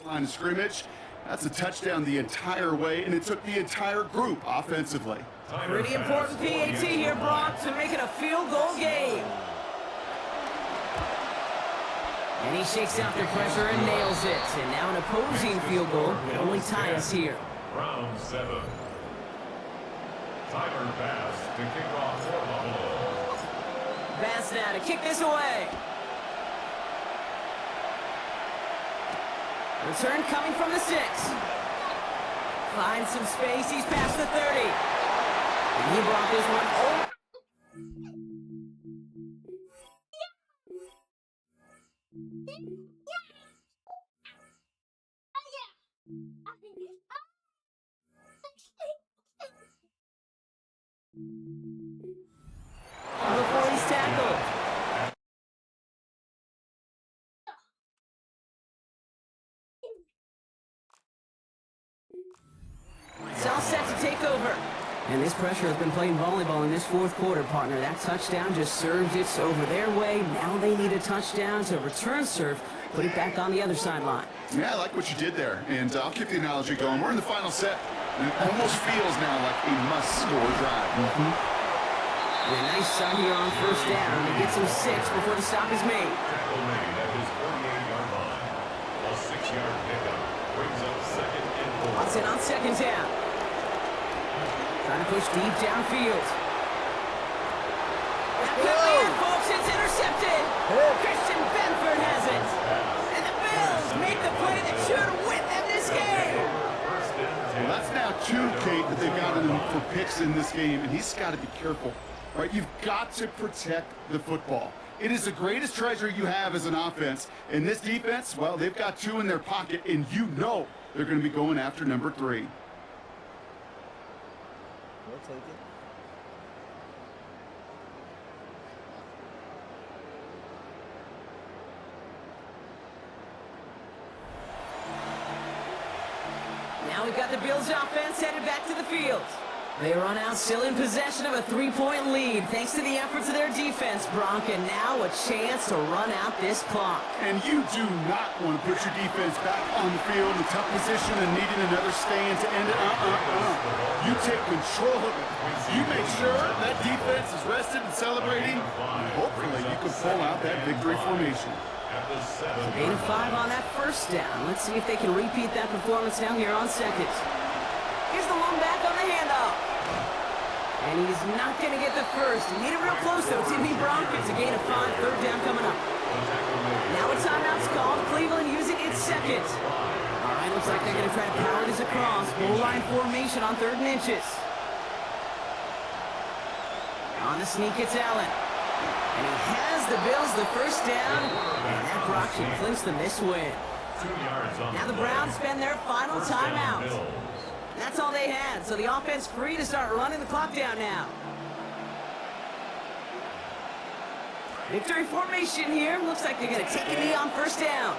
line of scrimmage? That's a touchdown the entire way, and it took the entire group offensively. Pretty important PAT here, Brock, to make it a field goal game. And he shakes out the pressure and nails it. And now an opposing field goal would only tie us here. Round 7. Tyler Bass to kick off for Buffalo. Bass now to kick this away. Return coming from the 6. Finds some space. He's past the 30. And he brought this one over. Before he's tackled. It's all set to take over. And this pressure has been playing volleyball in this 4th quarter, partner. That touchdown just served it over their way. Now they need a touchdown to return serve, put it back on the other sideline. Yeah, I like what you did there, and I'll keep the analogy going. We're in the final set, and it almost feels now like a must-score drive. And a nice start here on 1st down. He gets him 6 before the stop is made. Tackle made at his 48-yard line. A 6-yard pickup brings up 2nd and 4. Watson on 2nd down. Trying to push deep downfield. That could be it, folks. It's intercepted. Christian Benford has it. And the Bills make the play that should win them this game. Well, that's now 2, Kate, that they've got him for picks in this game, and he's got to be careful. Right? You've got to protect the football. It is the greatest treasure you have as an offense. And this defense, well, they've got 2 in their pocket, and you know they're going to be going after number 3. We'll take it. Now we've got the Bills offense headed back to the field. They run out still in possession of a 3-point lead thanks to the efforts of their defense, Bronk, and now a chance to run out this clock. And you do not want to put your defense back on the field in a tough position and needing another stand to end it. You take control of it. You make sure that defense is rested and celebrating, and hopefully you can pull out that victory formation. Gain of 5 on that 1st down. Let's see if they can repeat that performance now here on 2nd. Here's the lone back on the handoff. And he's not going to get the 1st. He made it real close, though. Timmy Bronk gets a gain of 5, 3rd down coming up. Now a timeout's called. Cleveland using its 2nd. All right, looks like they're going to try to power this across. Goal line formation on 3rd and inches. On the sneak, it's Allen. And he has the Bills the 1st down. And that Brock should clinch them this win. Now the Browns spend their final timeout. That's all they had, so the offense free to start running the clock down now. Victory formation here. Looks like they're going to take a knee on 1st down.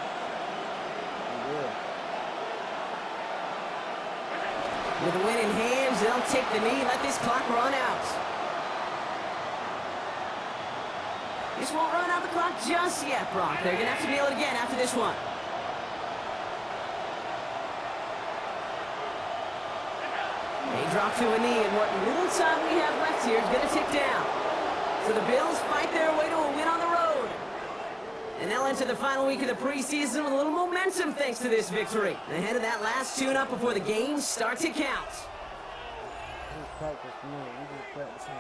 With the win in hand, they'll take the knee and let this clock run out. This won't run out the clock just yet, Brock. They're going to have to kneel it again after this one. They drop to a knee, and what little time we have left here is going to tick down. So the Bills fight their way to a win on the road. And they'll enter the final week of the preseason with a little momentum thanks to this victory. Ahead of that last tune-up before the games start to count. Practice, man. We just practicing.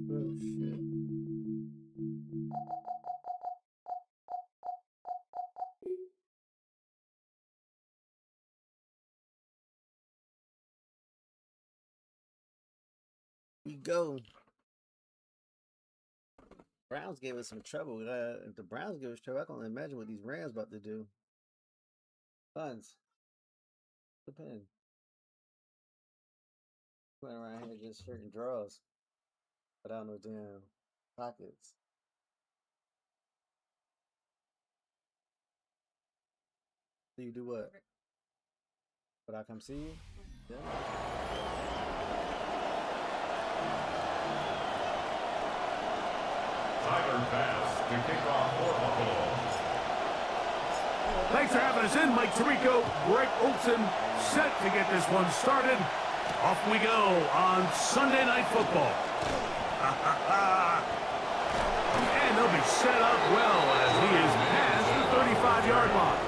Oh shit. We go. Browns gave us some trouble. If the Browns give us trouble, I can only imagine what these Rams about to do. Funds. The pen. Playing around here just certain draws. Without no damn pockets. So you do what? Would I come see you? Yeah. Tyler pass to kick off for Buffalo. Thanks for having us in, Mike Tirico, Greg Olson, set to get this one started. Off we go on Sunday Night Football. And they'll be set up well as he is past the 35-yard line.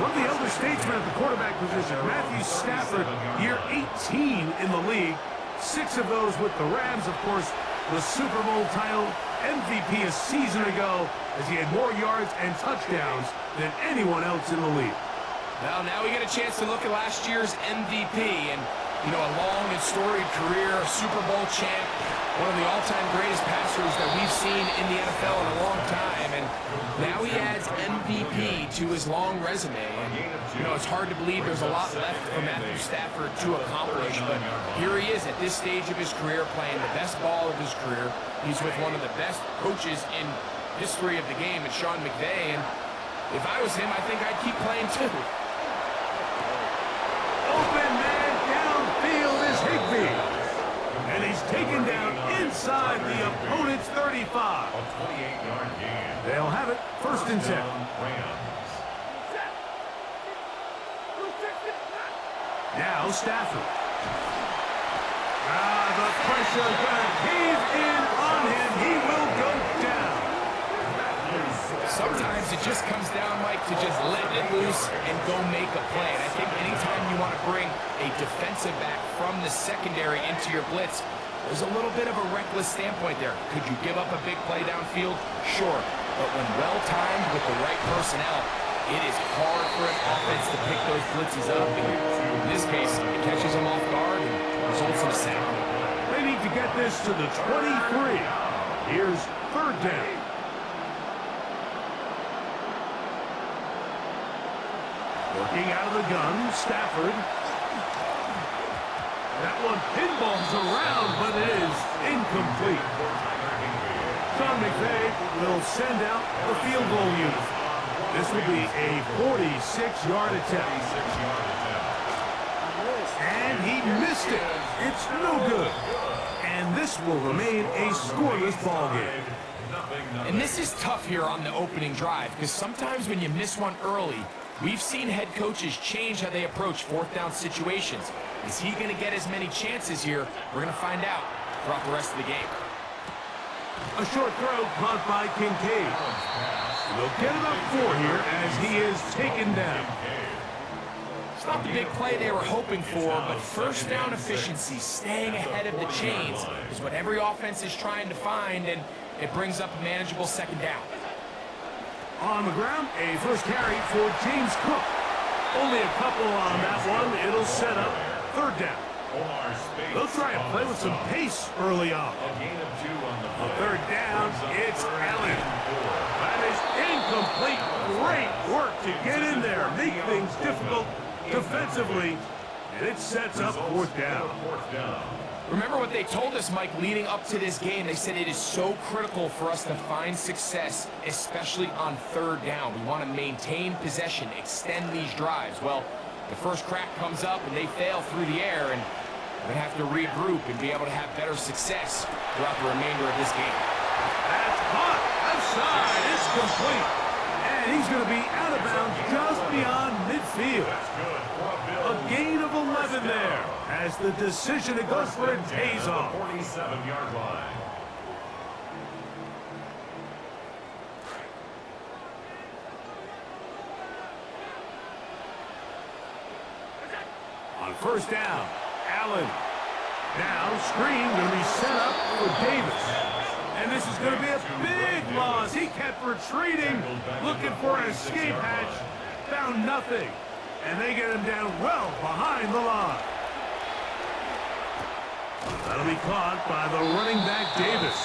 One of the elder statesmen at the quarterback position, Matthew Stafford, year 18 in the league. 6 of those with the Rams, of course, the Super Bowl title, MVP a season ago, as he had more yards and touchdowns than anyone else in the league. Well, now we get a chance to look at last year's MVP, and, you know, a long and storied career, Super Bowl champ, one of the all-time greatest passers that we've seen in the NFL in a long time, and now he adds MVP to his long resume. And, you know, it's hard to believe there's a lot left for Matthew Stafford to accomplish, but here he is at this stage of his career playing the best ball of his career. He's with one of the best coaches in history of the game, and Sean McVay, and if I was him, I think I'd keep playing too. Open man downfield is Higbee. And he's taken down inside the opponent's 35. A 28-yard gain. They'll have it first and 10. Rams. Now Stafford. The pressure gonna cave in on him. He will go down. Sometimes it just comes down, Mike, to just let it loose and go make a play. And I think anytime you want to bring a defensive back from the secondary into your blitz, there's a little bit of a reckless standpoint there. Could you give up a big play downfield? Sure. But when well-timed with the right personnel, it is hard for an offense to pick those blitzes up. And in this case, it catches them off guard and results in a sack. They need to get this to the 23. Here's third down. Working out of the gun, Stafford. That one pinballs around, but it is incomplete. Sean McVay will send out the field goal unit. This will be a 46-yard attempt. And he missed it. It's no good. And this will remain a scoreless ball game. And this is tough here on the opening drive, because sometimes when you miss one early, we've seen head coaches change how they approach fourth down situations. Is he going to get as many chances here? We're going to find out throughout the rest of the game. A short throw caught by Kincaid. They'll get it up 4 here as he is taken down. It's not the big play they were hoping for, but first down efficiency, staying ahead of the chains, is what every offense is trying to find, and it brings up a manageable second down. On the ground, a first carry for James Cook. Only a couple on that one. It'll set up third down. They'll try and play with some pace early on. On third down, it's Allen. That is incomplete. Great work to get in there, make things difficult defensively, and it sets up fourth down. Remember what they told us, Mike, leading up to this game. They said it is so critical for us to find success, especially on third down. We want to maintain possession, extend these drives. Well, the first crack comes up and they fail through the air, and we're going to have to regroup and be able to have better success throughout the remainder of this game. That's hot. Outside. It's complete. And he's going to be out of bounds just beyond midfield. A gain of 11 there as the decision to go for it pays off. 47-yard line. On first down, Allen. Now, screen going to be set up for Davis. And this is going to be a big loss. He kept retreating, looking for an escape hatch, found nothing. And they get him down well behind the line. That'll be caught by the running back Davis.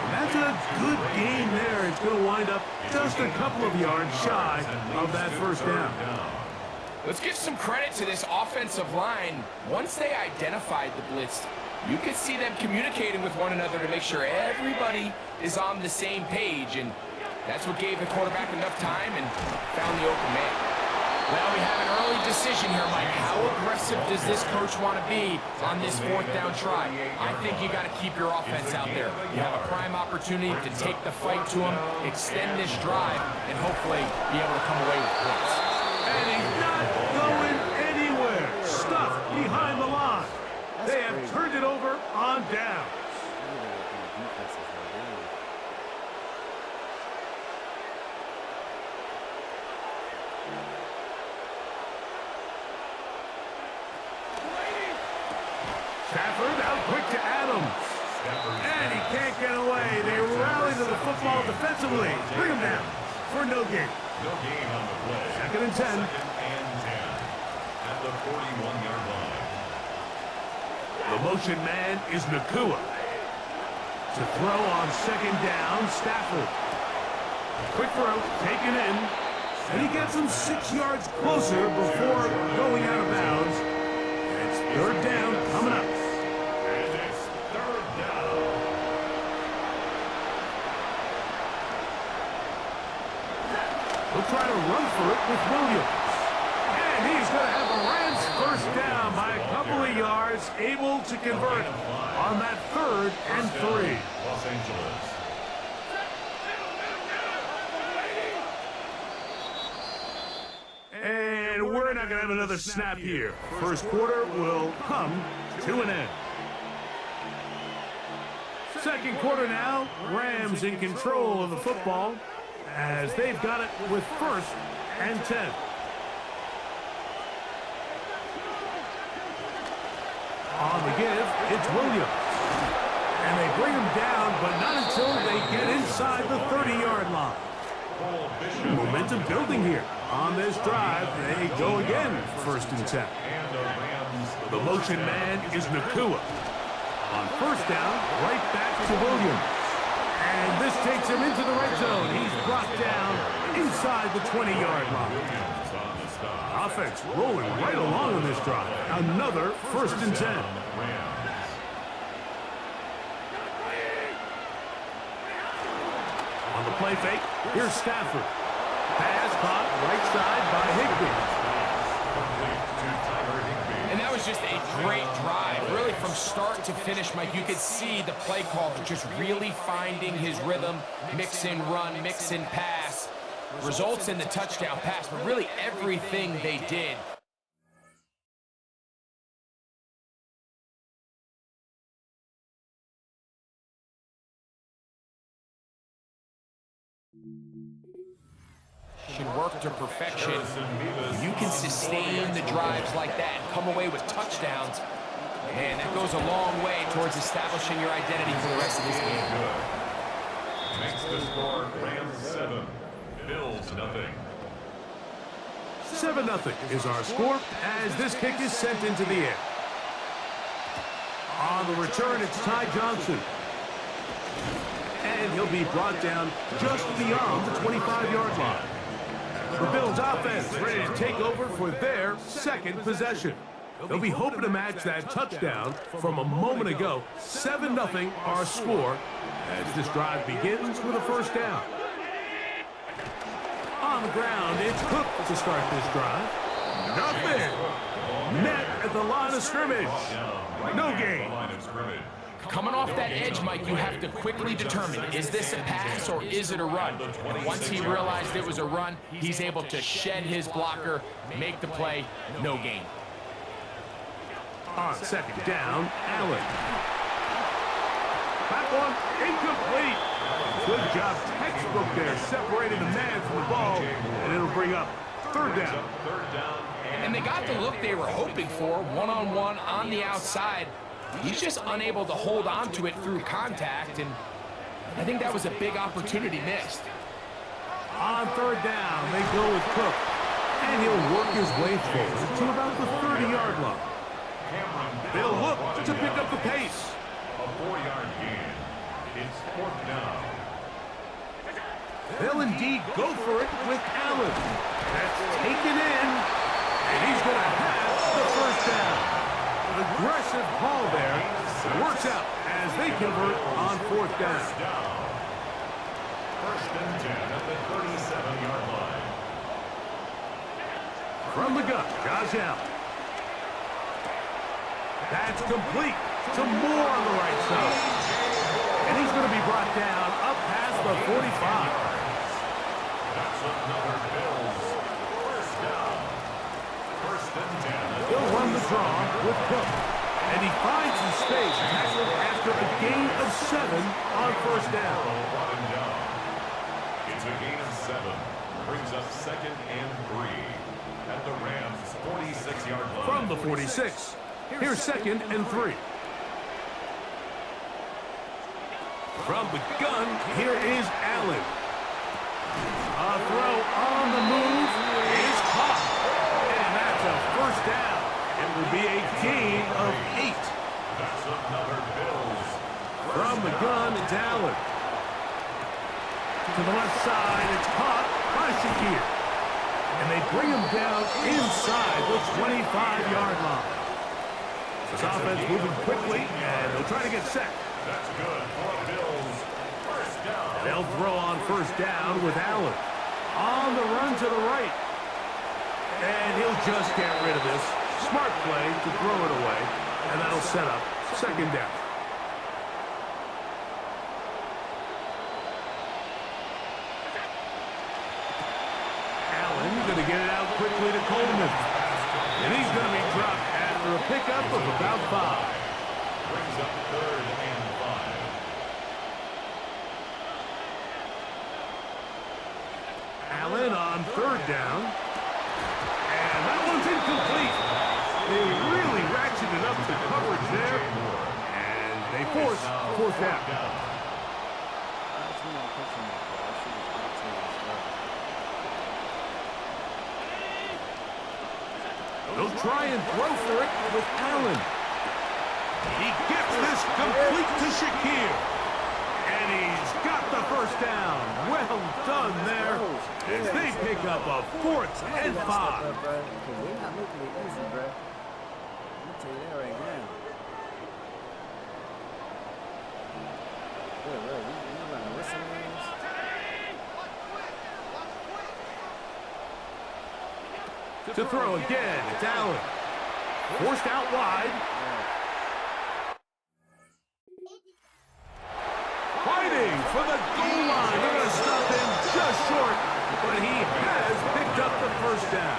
And that's a good gain there. It's going to wind up just a couple of yards shy of that first down. Let's give some credit to this offensive line. Once they identified the blitz, you could see them communicating with one another to make sure everybody is on the same page, and that's what gave the quarterback enough time and found the open man. Well, we have an early decision here, Mike. How aggressive does this coach want to be on this fourth down try? I think you got to keep your offense out there. You have a prime opportunity to take the fight to them, extend this drive, and hopefully be able to come away with points. And he's not going anywhere. Stuffed behind the line. They have turned it over on down. Stafford out quick to Adams. And he can't get away. They rally to the football defensively. Bring him down for no gain. No gain on the play. Second and 10. Second and 10 at the 41-yard line. The motion man is Nakua. To throw on second down, Stafford. Quick throw, taken in. And he gets him 6 yards closer before going out of bounds. And it's third down coming up. And it's third down. We'll try to run for it with Williams. And he's going to have the Rams first down by a couple of yards, able to convert on that 3rd and 3. Los Angeles. And we're not going to have another snap here. First quarter will come to an end. Second quarter now, Rams in control of the football as they've got it with 1st and 10. On the give, it's Williams. And they bring him down, but not until they get inside the 30-yard line. Momentum building here. On this drive, they go again, 1st and 10. The motion man is Nakua. On first down, right back to Williams. And this takes him into the red zone. He's brought down inside the 20-yard line. Offense rolling right along on this drive. Another 1st and 10. On the play fake, here's Stafford. Pass caught right side by Higbee. And that was just a great drive. Really, from start to finish, Mike, you could see the play caller just really finding his rhythm, mix and run, mix and pass. Results in the touchdown pass, but really everything they did. Work to perfection. When you can sustain the drives like that and come away with touchdowns, man, that goes a long way towards establishing your identity for the rest of this game. Makes the score Rams 7, Bills nothing. 7-0 is our score as this kick is sent into the air. On the return, it's Ty Johnson. And he'll be brought down just beyond the 25-yard line. The Bills offense ready to take over for their second possession. They'll be hoping to match that touchdown from a moment ago. 7-0 our score as this drive begins with a first down. On the ground, it's Cook to start this drive. Nothing. Net at the line of scrimmage. No gain. Coming off that edge, Mike, you have to quickly determine, is this a pass or is it a run? And once he realized it was a run, he's able to shed his blocker, make the play, no gain. On second down, Allen. Back one, incomplete. Good job, textbook there, separating the man from the ball, and it'll bring up third down. And they got the look they were hoping for, one-on-one on the outside. He's just unable to hold on to it through contact, and I think that was a big opportunity missed. On third down, they go with Cook, and he'll work his way forward to about the 30-yard line. They'll look to pick up the pace. A 4-yard gain. It's fourth down. They'll indeed go for it with Allen. That's taken in, and he's going to have the first down. Aggressive haul there. Works out as they convert on fourth down. First and 10 at the 37-yard line. From the gun, Josh Allen. That's complete. Some more on the right side. And he's going to be brought down up past the 45. That's another Bills. First down. First and 10. He'll run the draw with Cook. And he finds some space tackled after a gain of 7 on first down. Brought him down. It's a gain of 7. Brings up second and 3 at the Rams' 46-yard line. From the 46. Here's second and 3. From the gun, here is Allen. A throw on the move is caught. And that's a first down. It will be a gain of 8. That's another Bills. From the gun, it's Allen. To the left side, it's caught by Shakir. And they bring him down inside the 25-yard line. This offense moving quickly, and they'll try to get set. That's good for Bills. First down. They'll throw on first down with Allen. On the run to the right. And he'll just get rid of this. Smart play to throw it away, and that'll set up second down. Allen going to get it out quickly to Coleman. And he's going to be dropped after a pickup of about 5. Brings up third and 5. Allen on third down. And that one's incomplete. They really ratcheted up the coverage there. And they force fourth down. They'll try and throw for it with Allen. He gets this complete to Shakir. And he's got the first down. Well done there. As they pick up a fourth and 5. We're not making it easy, bro. I'm gonna tell you that right now. We running whistle names. To throw again, it's Allen. Forced out wide. Fighting for the goal line. They're going to stop him just short, but he has picked up the first down.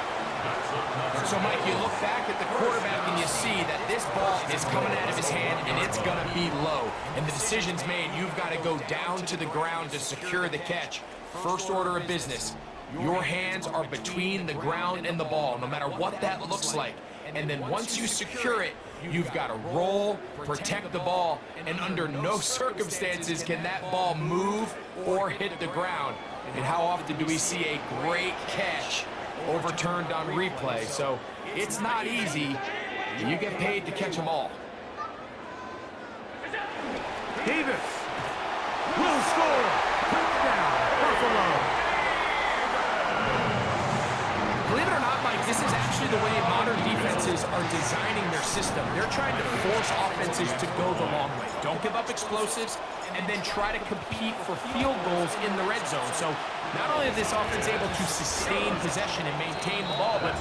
So, Mike, you look back at the quarterback and you see that this ball is coming out of his hand and it's going to be low. And the decision's made. You've got to go down to the ground to secure the catch. first order of business. Your hands are between the ground and the ball, no matter what that looks like. And then once you secure it, you've got to roll, protect the ball, and under no circumstances can that ball move or hit the ground. And how often do we see a great catch overturned on replay? So it's not easy. You get paid to catch them all. Davis will score. Touchdown, Buffalo. Believe it or not, Mike, this is actually the way modern defenses are designing their system. They're trying to force offenses to go the long way. Don't give up explosives, and then try to compete for field goals in the red zone. So not only is this offense able to sustain possession and maintain the ball, but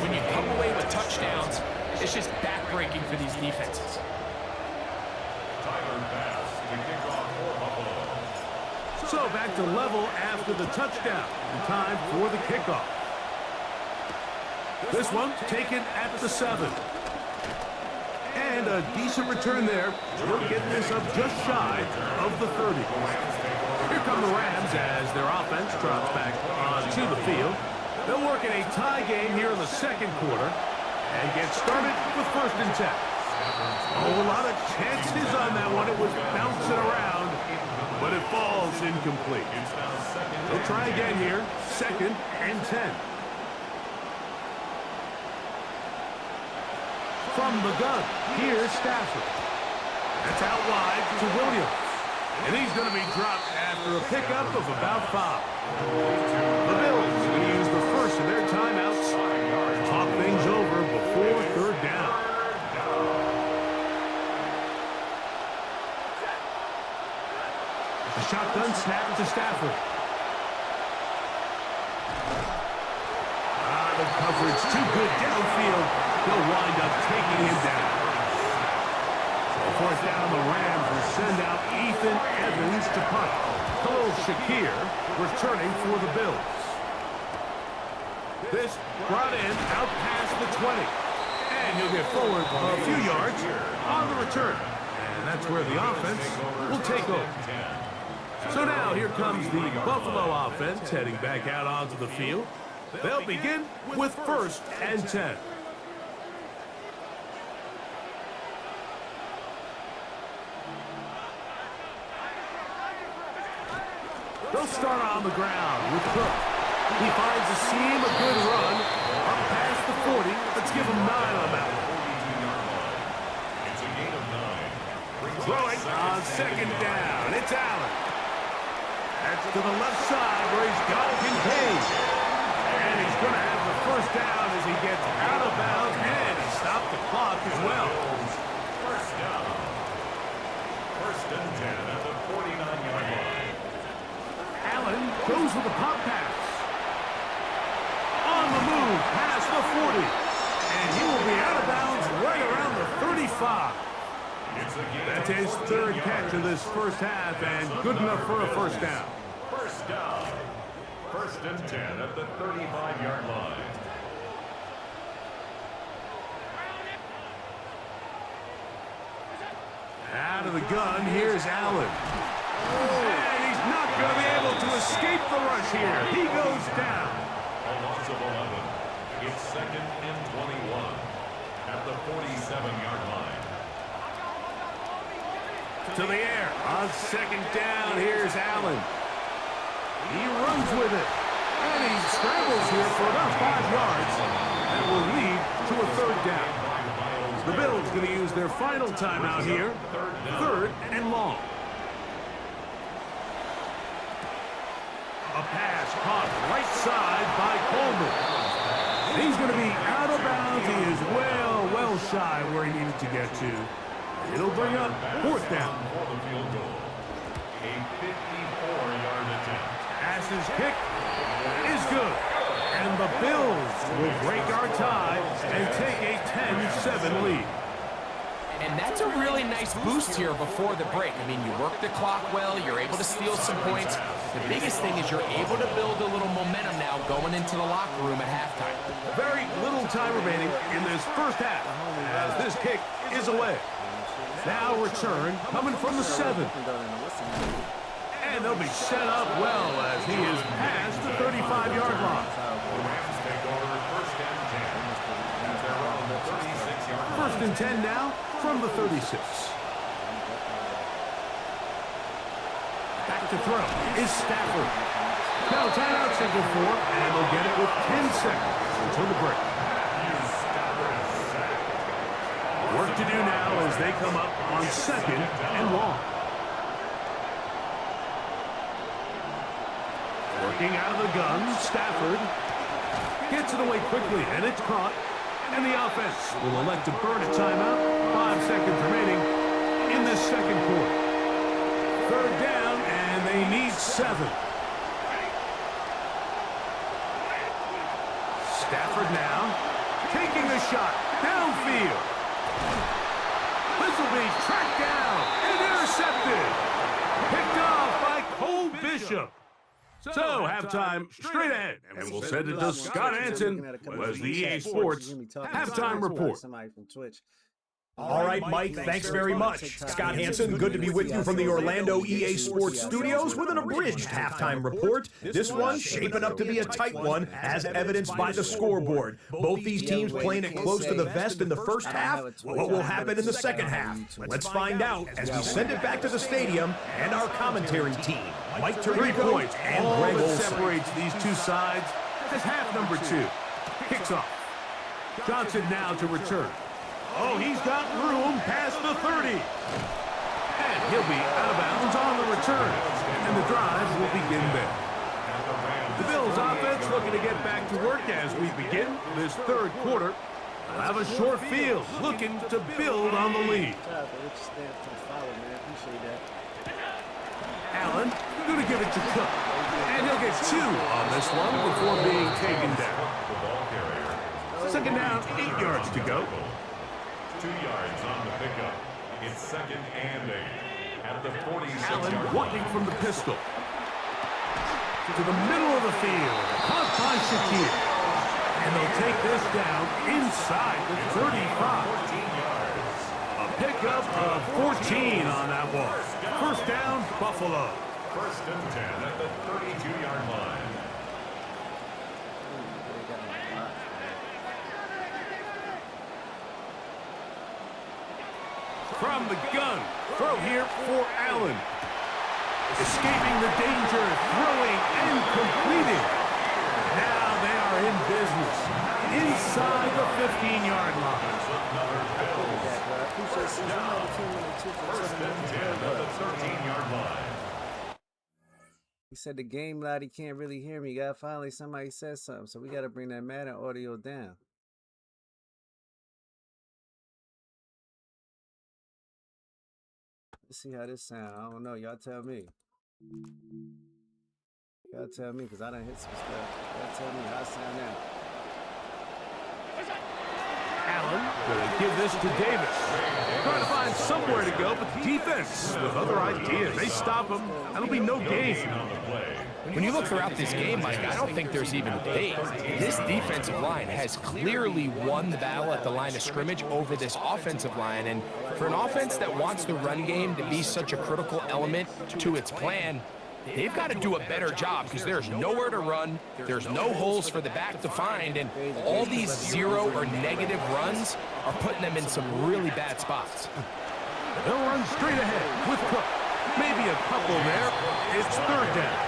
when you come away with touchdowns, it's just backbreaking for these defenses. So back to level after the touchdown. Time for the kickoff. This one taken at the 7. And a decent return there. We're getting this up just shy of the 30. Here come the Rams as their offense drops back onto the field. They'll work in a tie game here in the second quarter and get started with 1st and 10. Oh, a lot of chances on that one. It was bouncing around, but it falls incomplete. They'll try again here, 2nd and 10. From the gun, here's Stafford. That's out wide to Williams. And he's going to be dropped after a pickup of about 5. The Bills going to use the first of their timeouts to talk things over before 3rd down. The shotgun snap to Stafford. The coverage too good downfield. They'll wind up taking him down. So 4th down, the Rams will send out Ethan Evans to punt. Khalil Shakir returning for the Bills. This brought in out past the 20. And he'll get forward a few yards on the return. And that's where the offense will take over. So now here comes the Buffalo offense heading back out onto the field. They'll begin with 1st and 10. They'll start on the ground with Cook. He finds a seam, a good run, up past the 40. Let's give him 9 on that one. Throwing on 2nd down. It's Allen. That's to the left side where he's got Kincaid. And he's going to have the 1st down as he gets out of bounds, and he stopped the clock as well. 1st down. 1st and 10 at the 49-yard line. Allen goes with a pop pass. On the move, past the 40. And he will be out of bounds right around the 35. That's his 3rd catch of this 1st half, and good enough for a 1st down. 1st down. 1st and 10 at the 35-yard line. Out of the gun, here's Allen. And he's not going to be able to escape the rush here. He goes down. A loss of 11. It's 2nd and 21 at the 47-yard line. To the air. On 2nd down, here's Allen. He runs with it. And he scrambles here for about 5 yards. And will lead to a 3rd down. The Bills going to use their final timeout here. 3rd and long. A pass caught right side by Coleman. He's going to be out of bounds. He is well shy where he needed to get to. It'll bring up 4th down. For the field goal. A 54-yard attempt. Passes kick is good. And the Bills will break our tie and take a 10-7 lead. And that's a really nice boost here before the break. I mean, you work the clock well, you're able to steal some points. The biggest thing is you're able to build a little momentum now going into the locker room at halftime. Very little time remaining in this 1st half as this kick is away. Now return coming from the 7. And they'll be set up well as he is past the 35-yard line. The Rams take over first and 10. At their own 36-yard line. First and 10 now from the 36. Back to throw is Stafford. Now timeout signal for, and they'll get it with 10 seconds until the break. Work to do now as they come up on 2nd and long. Working out of the gun, Stafford gets it away quickly, and it's caught. And the offense will elect to burn a timeout. 5 seconds remaining in this second quarter. Third down, and they need 7. Stafford now taking a shot downfield. This will be tracked down and intercepted. Picked off by Cole Bishop. So, halftime straight ahead, and we'll send it to Scott Hansen, who has the EA Sports halftime report. Somebody from Twitch. All right, Mike, thanks very much. Scott Hansen, good to be with you from the Orlando EA Sports studios with an abridged halftime report. This one shaping up to be a tight one, as evidenced by the scoreboard. Both these teams playing it close to the vest in the first half. What will happen in the second half? Let's find out as we send it back to the stadium and our commentary team, Mike 3 Tirico points. and All Greg that Olson. separates these two sides is half number 2. Kicks off. Johnson now to return. Oh, he's got room past the 30. And he'll be out of bounds on the return. And the drive will begin there. The Bills offense looking to get back to work as we begin this third quarter. They'll have a short field, looking to build on the lead. Allen going to give it to Cook. And he'll get 2 on this one before being taken down. Second down, 8 yards to go. 2 yards on the pickup. It's 2nd and 8. At the 46-yard Allen line. working from the pistol. To the middle of the field. Caught by Shakir. And they'll take this down inside the 35. 14 yards. A pickup of 14 on that one. First down, Buffalo. First and 10 at the 32-yard line. From the gun. Throw here for Allen. Escaping the danger, throwing and completing. Now they are in business. Inside the 15-yard line. First and 10 at the 13-yard line. He said the game loud, he can't really hear me. God, finally somebody said something, so we got to bring that Madden audio down. Let's see how this sound. I don't know. Y'all tell me. Y'all tell me, because I done hit some stuff. Y'all tell me how it sound now. Allen going to give this to Davis. Trying to find somewhere to go, but the defense with other ideas. They stop him. That'll be no gain. When you look throughout this game, Mike, I don't think there's even a debate. This defensive line has clearly won the battle at the line of scrimmage over this offensive line. And for an offense that wants the run game to be such a critical element to its plan, they've got to do a better job because there's nowhere to run, there's no holes for the back to find, and all these 0 or negative runs are putting them in some really bad spots. They'll run straight ahead with Cook. Maybe a couple there. It's third down.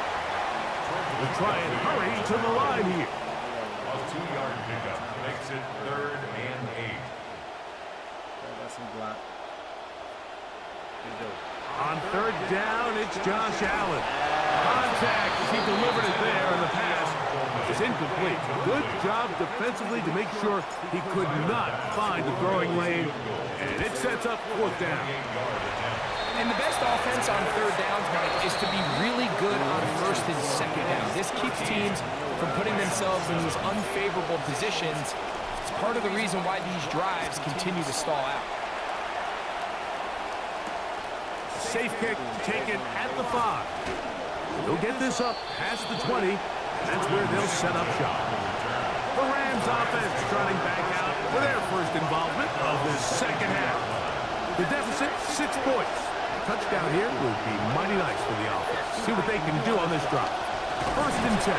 We'll try and hurry to the line here. A 2-yard pickup makes it 3rd and 8. That's some block. On third down, it's Josh Allen. Contact as he delivered it there, and the pass is incomplete. Good job defensively to make sure he could not find the throwing lane, and it sets up 4th down. And the best offense on third downs, Mike, is to be really good on 1st and 2nd down. This keeps teams from putting themselves in these unfavorable positions. It's part of the reason why these drives continue to stall out. Safe kick taken at the 5. They'll get this up past the 20. That's where they'll set up shop. The Rams offense trotting back out for their first involvement of this second half. The deficit, 6 points. Touchdown here would be mighty nice for the offense. See what they can do on this drive. 1st and 10.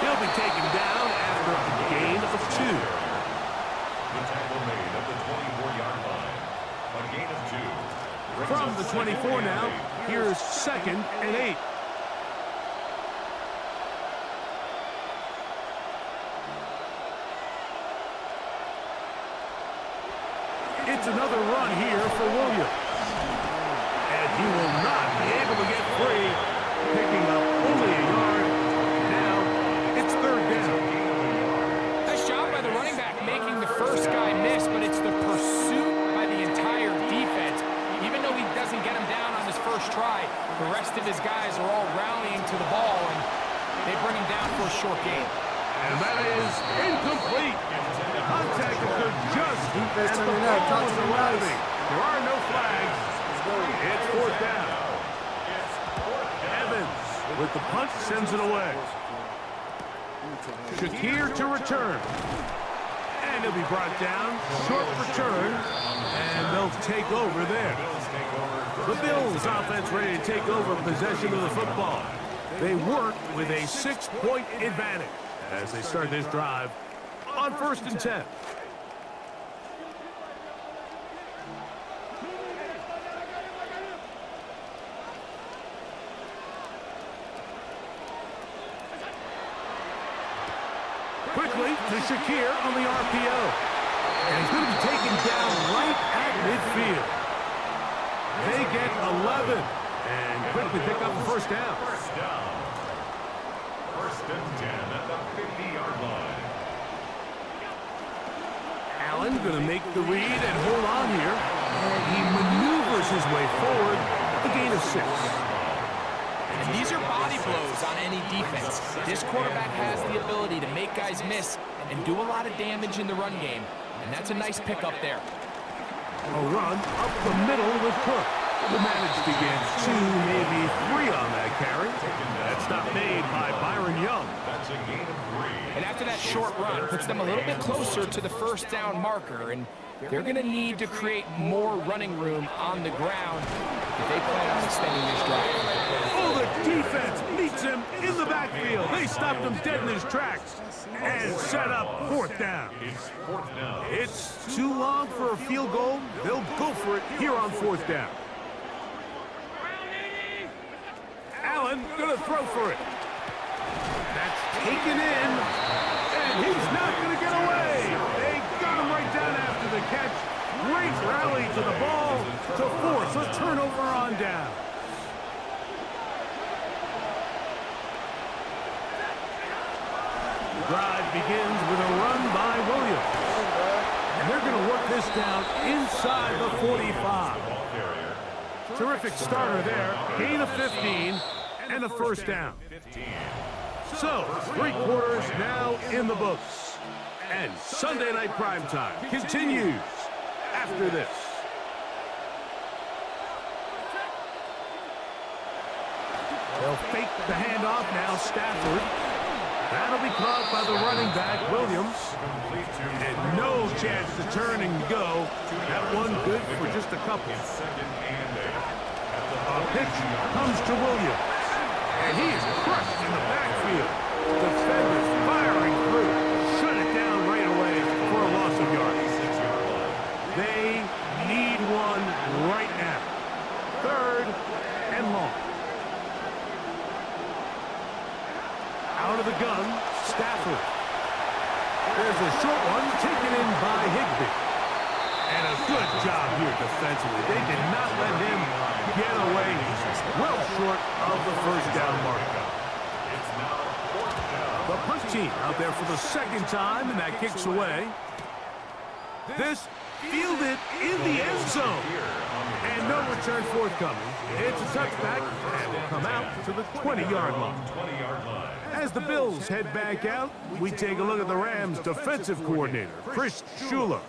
He'll be taken down after a gain of 2. The tackle made at the 24-yard line. A gain of 2. From the 24 now, here's 2nd and 8. It's another run here for Williams. And he will not be able to get free, picking up only a yard. Now, it's 3rd down. Nice job by the running back making the first guy miss, but it's the pursuit by the entire defense. Even though he doesn't get him down on his first try, the rest of his guys are all rallying to the ball, and they bring him down for a short gain. And that is incomplete. Contact occurred just as the ball was arriving. There are no flags. It's 4th down. Evans with the punt sends it away. Shakir to return. And he'll be brought down. Short return. And they'll take over there. The Bills offense ready to take over possession of the football. They work with a 6-point advantage as they start this drive on 1st and 10. Quickly to Shakir on the RPO. And he's going to be taken down right at midfield. They get 11 and quickly pick up the 1st down. 1st and 10 at the 50-yard line. Allen going to make the read and hold on here. And he maneuvers his way forward. A gain of 6. And these are body blows on any defense. This quarterback has the ability to make guys miss and do a lot of damage in the run game. And that's a nice pickup there. A run up the middle with Cook. The manage to get 2, maybe 3 on that carry. That's not made by Byron Young. That's a gain of 3. And after that short run, puts them a little bit closer to the 1st down marker. And they're going to need to create more running room on the ground if they plan on extending this drive. Oh, the defense meets him in the backfield. They stopped him dead in his tracks and set up 4th down. It's 4th down. It's too long for a field goal. They'll go for it here on 4th down. Allen gonna throw for it. That's taken in, and he's not gonna get away. They got him right down after the catch. Great rally to the ball to force a turnover on down. The drive begins with a run by Williams. And they're going to work this down inside the 45. Terrific starter there. Gain of 15 and a 1st down. So, 3 quarters now in the books. And Sunday Night Primetime continues after this. They'll fake the handoff now, Stafford. That'll be caught by the running back, Williams. And no chance to turn and go. That one good for just a couple. A pitch comes to Williams. And he is crushed in the backfield. Defenders firing through. Shut it down right away for a loss of yards. They need one right now. 3rd and long. Out of the gun, Stafford. There's a short one taken in by Higbee. And a good job here defensively. They did not let him get away. Well short of the 1st down marker. The punt team out there for the 2nd time, and that kicks away. This fielded in the end zone. And no return forthcoming. It's a touchback, and will come out to the 20-yard line. As the Bills head back out, we take a look at the Rams' defensive coordinator, Chris Shula.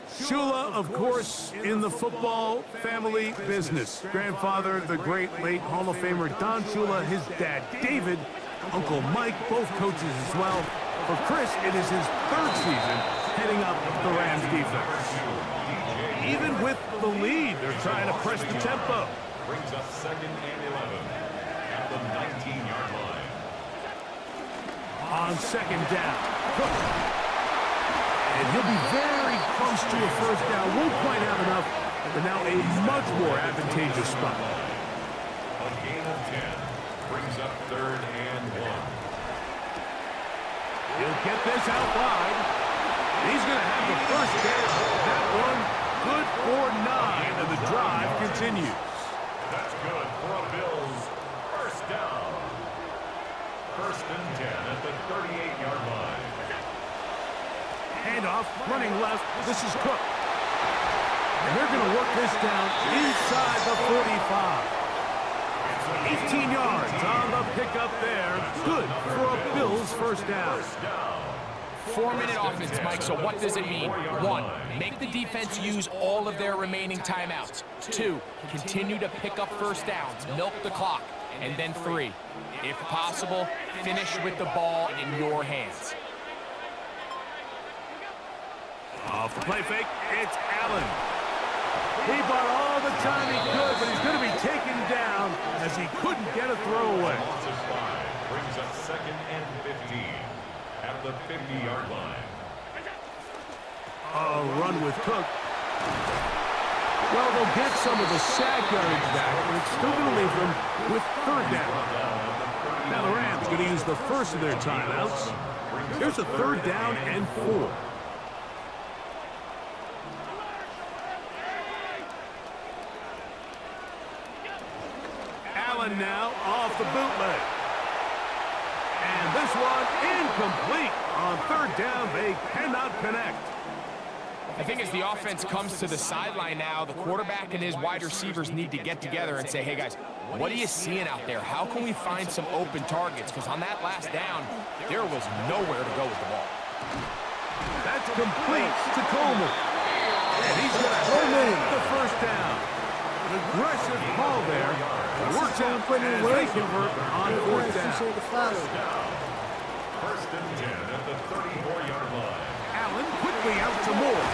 Shula, of course, in the football family business. Grandfather, the great late Hall of Famer Don Shula, his dad David, Uncle Mike, both coaches as well. For Chris, it is his 3rd season heading up the Rams defense. Even with the lead, they're trying to press the tempo. Brings up 2nd and 11 at the 19-yard line. On 2nd down, Cook. And he'll be very close to a first down. Won't quite have enough, but now a much more advantageous spot. A gain of 10 brings up 3rd and 1. He'll get this out wide. He's going to have the first down. That one good for 9, and the drive continues. That's good for a Bills first down. 1st and 10 at the 38-yard line. Handoff, running left. This is Cook. And they're going to work this down inside the 45. 18 yards on the pickup there. Good for a Bills first down. 4-minute offense, Mike, so what does it mean? 1, make the defense use all of their remaining timeouts. 2, continue to pick up first downs, milk the clock. And then 3, if possible, finish with the ball in your hands. Off the play fake, it's Allen. He bought all the time he could, but he's going to be taken down as he couldn't get a throwaway. Loss of 5 brings up 2nd and 15 at the 50-yard line. A run with Cook. Well, they'll get some of the sack yardage back, but it's still going to leave them with 3rd down. Now the Rams going to use the first of their timeouts. Here's a 3rd down and 4. Allen now off the bootleg. And this one incomplete. On 3rd down, they cannot connect. I think as the offense comes to the sideline now, the quarterback and his wide receivers need to get together and say, hey guys, what are you seeing out there? How can we find some open targets? Because on that last down, there was nowhere to go with the ball. That's complete to Coleman. And he's going to hold the first down. An aggressive call there. Works out as they convert on 4th down. 1st and 10 at the 34-yard line. Allen quickly out to Moore.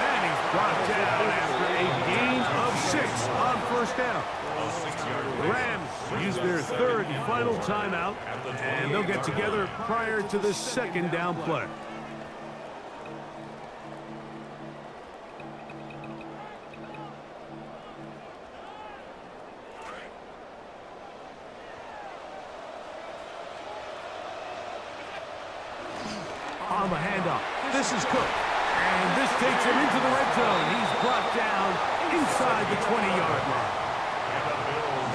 And he's brought down after a gain of 6 on 1st down. The Rams use their 3rd and final timeout, and they'll get together prior to the 2nd down play. On the handoff, this is Cook. And this takes him into the red zone. He's brought down inside the 20-yard line.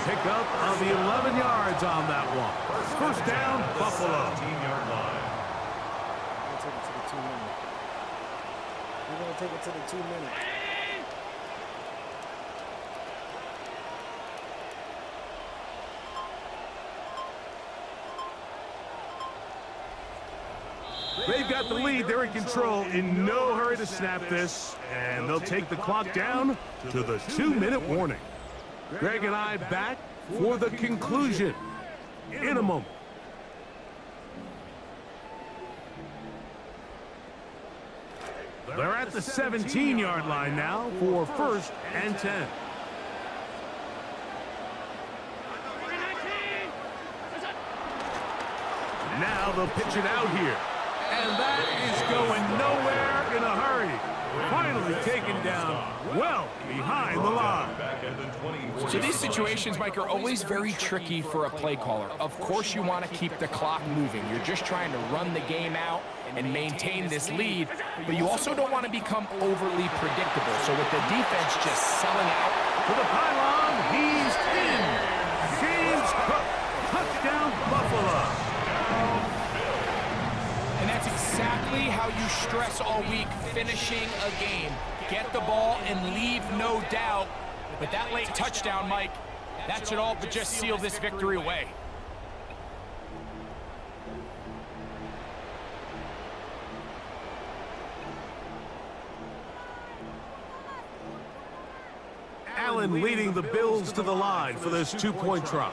Pick up of the 11 yards on that one. First down, Buffalo. 18-yard line. We're going to take it to the 2-minute. They've got the lead. They're in control. In no hurry to snap this. And they'll take the clock down to the 2-minute warning. Greg and I back for the conclusion in a moment. They're at the 17-yard line now for 1st and 10. Now they'll pitch it out here. And that is going nowhere in a hurry. Finally taken down well behind the line. So these situations, Mike, are always very tricky for a play caller. Of course you want to keep the clock moving. You're just trying to run the game out and maintain this lead, but you also don't want to become overly predictable. So with the defense just selling out. To the pylon, he's in. James Cook, touchdown Buffalo. And that's exactly how you stress all week, finishing a game. Get the ball and leave no doubt. But that late touchdown, Mike, that should all but just seal this victory away. Allen leading the Bills to the line for this two-point try.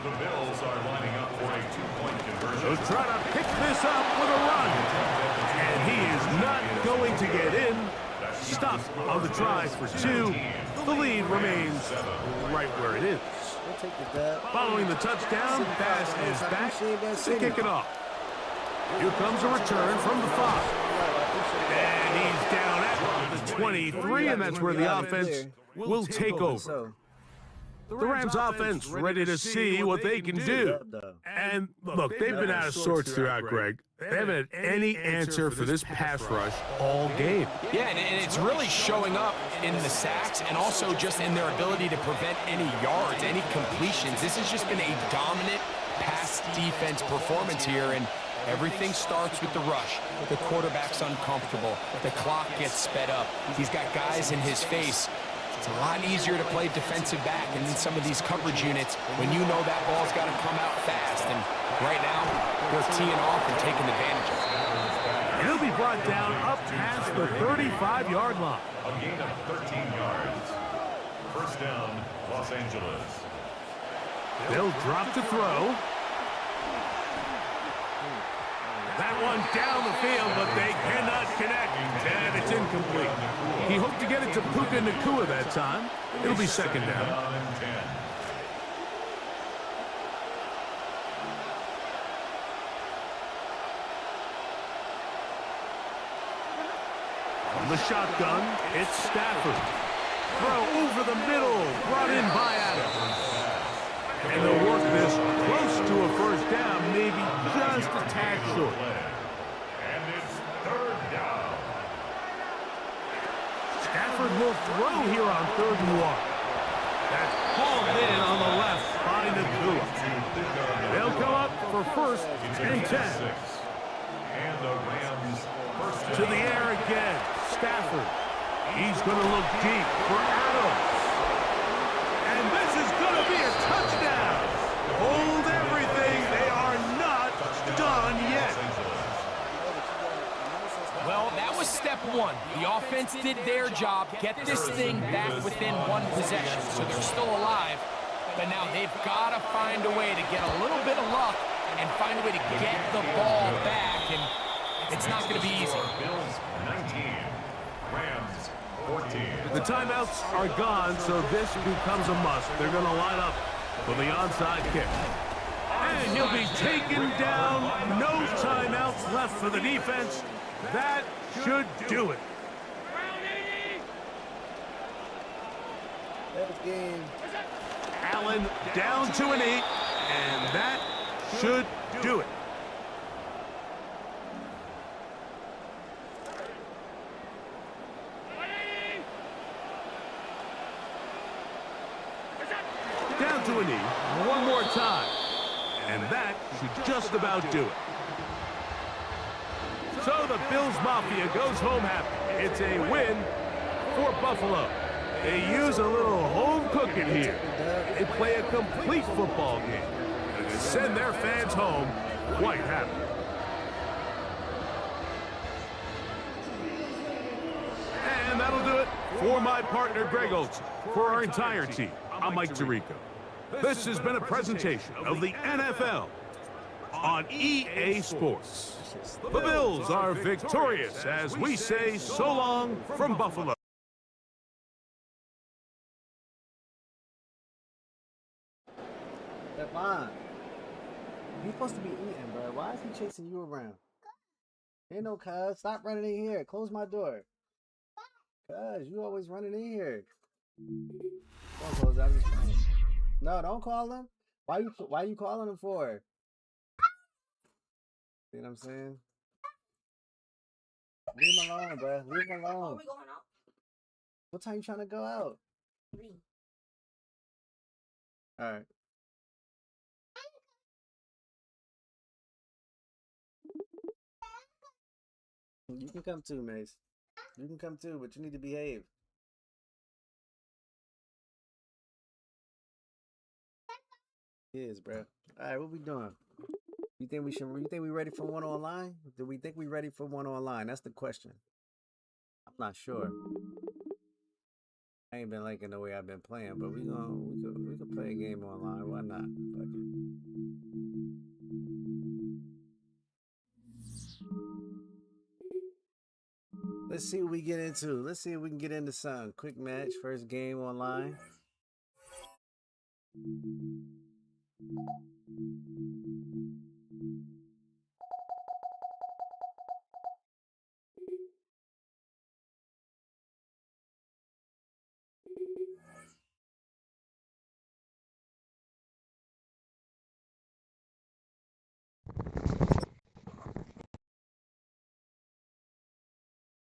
The Bills are lining up for a two-point conversion. They'll try to pick this up with a run. And And he is not going to get in. Stop on the try for 2. The lead remains right where it is. We'll take the dub. Following the touchdown, pass is back to kick it off. Here comes a return from the 5. And he's down at the 23, and that's where the offense will take over. The Rams offense ready to see what they can do. And look, they've been out of sorts throughout, Greg. They haven't had any answer for this pass rush all game. Yeah, and it's really showing up in the sacks and also just in their ability to prevent any yards, any completions. This has just been a dominant pass defense performance here, and everything starts with the rush. The quarterback's uncomfortable. The clock gets sped up. He's got guys in his face. It's a lot easier to play defensive back and in some of these coverage units when you know that ball's got to come out fast. And right now, they're teeing off and taking advantage of it. He'll be brought down up past the 35-yard line. A gain of 13 yards. First down, Los Angeles. They'll drop to throw. That one down the field, but they cannot connect, and it's incomplete. He hoped to get it to Puka Nacua that time. It'll be second down. From the shotgun, it's Stafford. Throw over the middle, brought in by Adams. And they'll work this close to a first down, maybe just a tad short. And it's third down. Stafford will throw here on 3rd and 1. That's hauled in on the left by Nacua. They'll go up for first and 10. And the Rams first To the air again, Stafford. He's going to look deep for Adams. And this is going to be a touchdown. Hold everything. They are not done yet. Well, that was step one. The offense did their job, get this thing back within one possession, so they're still alive. But now they've got to find a way to get a little bit of luck and find a way to get the ball back, and it's not going to be easy. Bills 19, Rams 14. The timeouts are gone, so this becomes a must. They're going to line up for the onside kick. And he'll be taken down. No timeouts left for the defense. That should do it. That game. Allen down to an 8, and that should do it. Down to a knee, one more time, and that should just about do it. So the Bills Mafia goes home happy. It's a win for Buffalo. They use a little home cooking here. They play a complete football game and they send their fans home quite happy. And that'll do it for my partner, Greg Olson. For our entire team, I'm Mike Tirico. This has been a presentation of the NFL on EA Sports. The Bills are victorious as we say so long from Buffalo. Devon, he's supposed to be eating, bro. Why is he chasing you around? Ain't no cuz. Stop running in here. Close my door. Cuz, you always running in here. Don't close that. I'm just playing. No, don't call him. Why you calling him for? You know what I'm saying? Leave him alone, bro. Leave him alone. Are we going out? What time you trying to go out? 3. All right. You can come too, Mace. You can come too, but you need to behave. Yes, bro. All right, what we doing? You think we ready for one online? Do we think we ready for one online? That's the question. I'm not sure. I ain't been liking the way I've been playing, but we could play a game online. Why not? Fuck it. Let's see what we get into. Let's see if we can get into something. Quick match, first game online.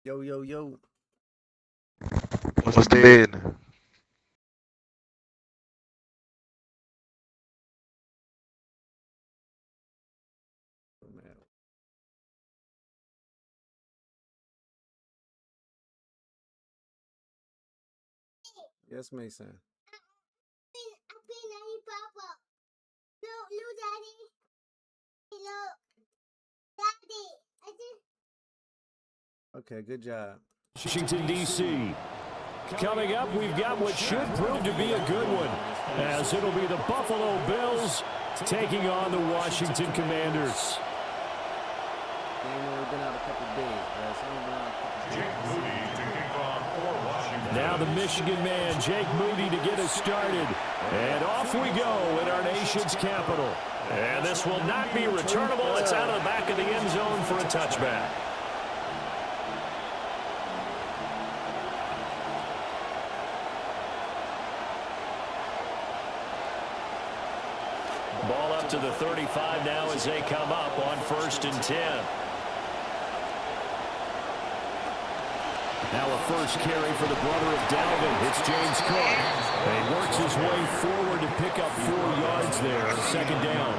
Yo, yo, yo. What's the in? Oh, man. Yes, Mason. I've been Daddy Papa. No, Daddy. No, Daddy. I just. Okay, good job. Washington, D.C. Coming up, we've got what should prove to be a good one, as it'll be the Buffalo Bills taking on the Washington Commanders. Game only been out a couple days, guys. Only been out a couple days. Jake Moody to kick off for Washington. Now the Michigan man, Jake Moody, to get us started. And off we go in our nation's capital. And this will not be returnable. It's out of the back of the end zone for a touchback. Ball up to the 35 now as they come up on 1st and 10. Now a first carry for the brother of Dalvin. It's James Cook. And he works his way forward to pick up 4 yards there on 2nd down.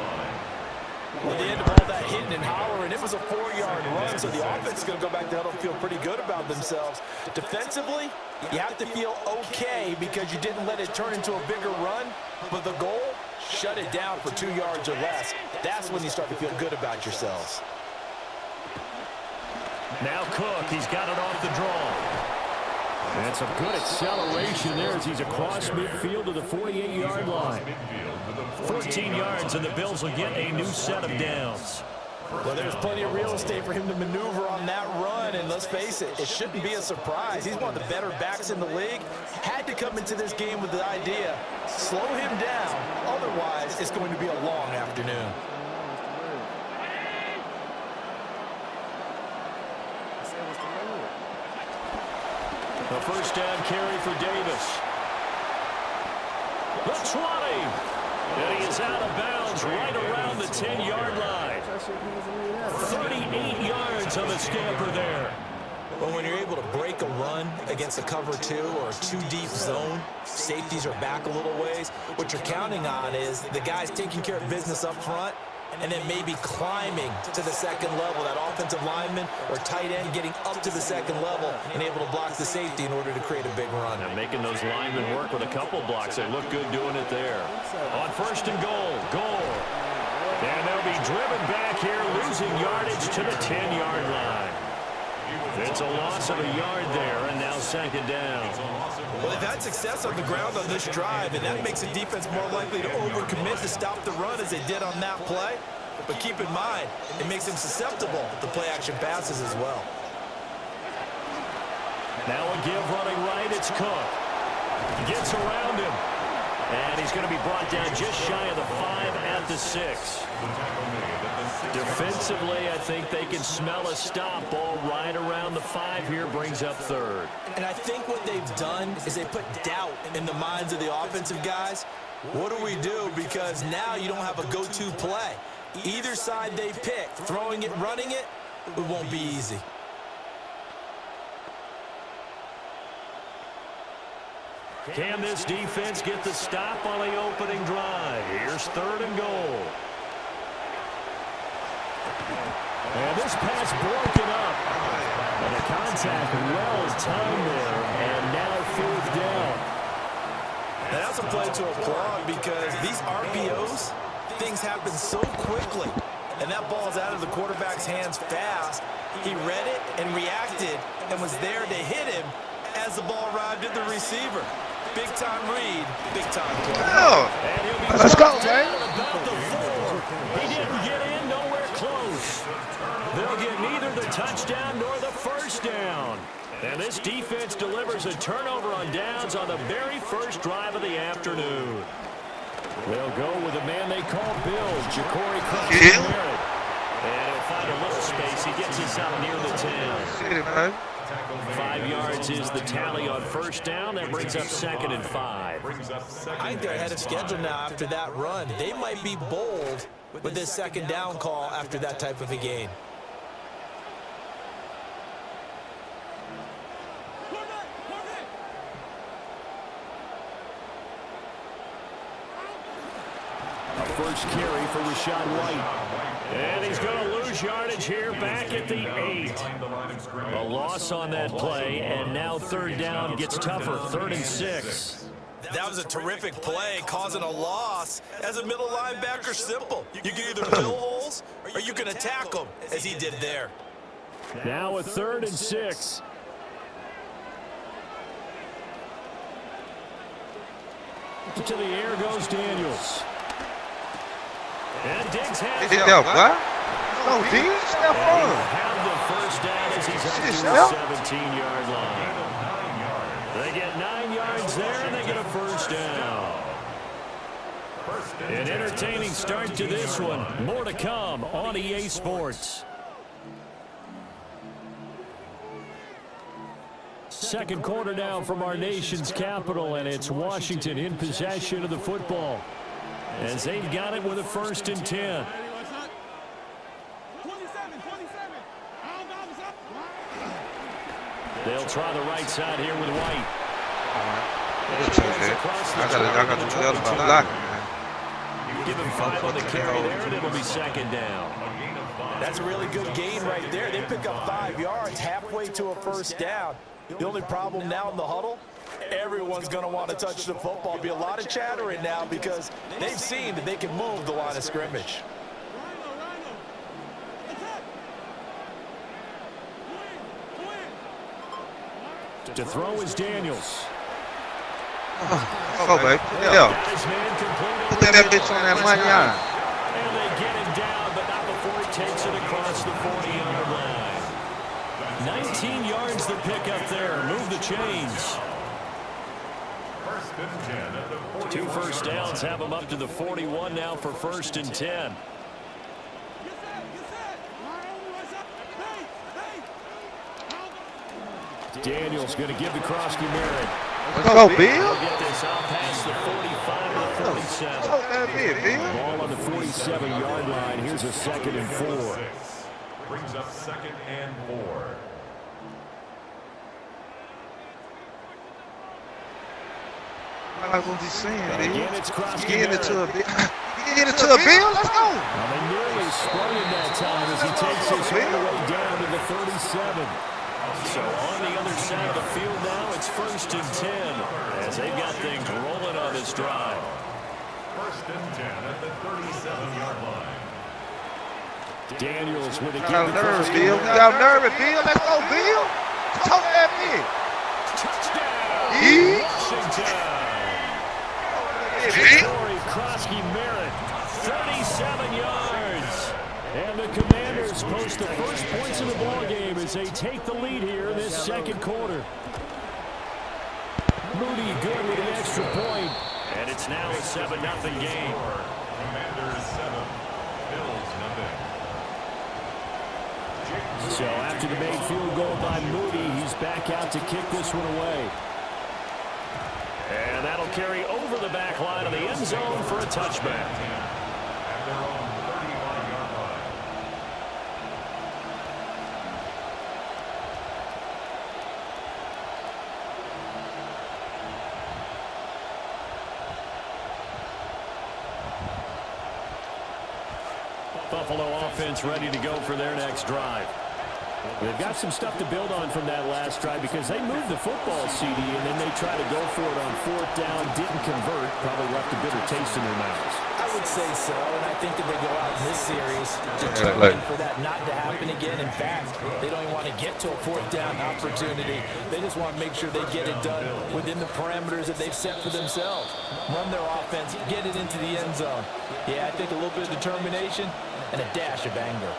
At the end of all that hitting and hollering, it was a 4-yard run, so the offense is going to go back there and feel pretty good about themselves. Defensively, you have to feel okay because you didn't let it turn into a bigger run, but the goal, shut it down for 2 yards or less. That's when you start to feel good about yourselves. Now Cook, he's got it off the draw. And some good acceleration there as he's across midfield to the 48-yard line. 14 yards, and the Bills will get a new set of downs. Well, there's plenty of real estate for him to maneuver on that run, and let's face it, it shouldn't be a surprise. He's one of the better backs in the league. Had to come into this game with the idea, slow him down, otherwise it's going to be a long afternoon. The first down carry for Davis. The 20. And he is out of bounds right around the 10-yard line. 38 yards on the scamper there. But when you're able to break a run against a cover 2 or a 2-deep zone, safeties are back a little ways. What you're counting on is the guys taking care of business up front and then maybe climbing to the second level, that offensive lineman or tight end getting up to the second level and able to block the safety in order to create a big run. And making those linemen work with a couple blocks. They look good doing it there. On 1st and goal. And they'll be driven back here, losing yardage to the 10-yard line. It's a loss of a yard there, and now 2nd down. Well, they've had success on the ground on this drive, and that makes the defense more likely to overcommit to stop the run as they did on that play. But keep in mind, it makes them susceptible to play-action passes as well. Now a give running right, it's Cook. He gets around him. And he's going to be brought down just shy of the 5 at the 6. Defensively, I think they can smell a stop. Ball right around the 5 here, brings up 3rd. And I think what they've done is they put doubt in the minds of the offensive guys. What do we do? Because now you don't have a go-to play. Either side they pick, throwing it, running it, it won't be easy. Can this defense get the stop on the opening drive? Here's 3rd and goal. And this pass broken up. And the contact well timed there. And now 4th down. And that's a play to applaud because these RPOs, things happen so quickly. And that ball's out of the quarterback's hands fast. He read it and reacted and was there to hit him as the ball arrived at the receiver. Big time read, big time play. Oh, let's go, man. About the 4. He didn't get in, nowhere close. They'll get neither the touchdown nor the 1st down. And this defense delivers a turnover on downs on the very first drive of the afternoon. They'll go with a man they call Bill, Ja'Cory Merritt. And he'll find a little space. He gets us out near the 10. 5 yards is the tally on first down. That brings up 2nd and 5. I think they're ahead of schedule now after that run. They might be bold with this 2nd down call after that type of a gain. A first carry for Rachaad White. And he's going to lose yardage here back at the 8. A loss on that play, and now 3rd down gets tougher, 3rd and 6. That was a terrific play, causing a loss. As a middle linebacker, simple. You can either fill holes or you can attack them, as he did there. Now a 3rd and 6. To the air goes Daniels. And Diggs has it. What? No, Diggs, step on. Have the first down as he's up to the 17-yard line. They get 9 yards there, and they get a first down. An entertaining start to this one. More to come on EA Sports. Second quarter now from our nation's capital, and it's Washington in possession of the football as they've got it with a 1st and 10. They'll try the right side here with White. I got to tell about blocking, man. Give him 5 on the carry there, and it'll be 2nd down. That's a really good gain right there. They pick up 5 yards halfway to a first down. The only problem now in the huddle, everyone's going to want to touch the football. There'll be a lot of chattering now because they've seen that they can move the line of scrimmage. To throw is Daniels. Oh, baby. Yeah. Put that bitch on that 1 yard. And they get him down, but not before he takes it across the 40-yard line. 19 yards to pick up there. Move the chains. 2 first downs have them up to the 41 now for 1st and 10. Daniels going to give to Krosky Merritt. Let's go, Bill. Get this out past the 45 to the 47. Ball on the 47-yard line. Here's a 2nd and 4. Brings up 2nd and 4. I like what he's saying, Bill. Again, it's Krosky Get Merritt. into a Bill. Get into a Bill. Let's go. Now they nearly sprung him that time as he takes this all the way down to the 37. So on the other side of the field now, it's 1st and 10 as they've got things rolling on this drive. 1st and 10 at the 37-yard line. Daniels with a We got nerves, Bill. We got nerves, Bill. Let's go, Bill. Talk that big. Touchdown, Washington. Ja'Cory Krosky Merritt, 37 yards. And the Commanders post the first points of the ball game as they take the lead here in this 2nd quarter. Moody good with an extra point. And it's now a 7-0 game. Commanders 7, Bills 0. So after the made field goal by Moody, he's back out to kick this one away. And that'll carry over the back line of the end zone for a touchback. At their own 35-yard line. Buffalo offense ready to go for their next drive. They've got some stuff to build on from that last drive because they moved the football, CD, and then they tried to go for it on 4th down, didn't convert, probably left a bitter taste in their mouths. I would say so, and I think that they go out in this series determined for that not to happen again. In fact, they don't even want to get to a 4th down opportunity. They just want to make sure they get it done within the parameters that they've set for themselves. Run their offense, get it into the end zone. Yeah, I think a little bit of determination and a dash of anger.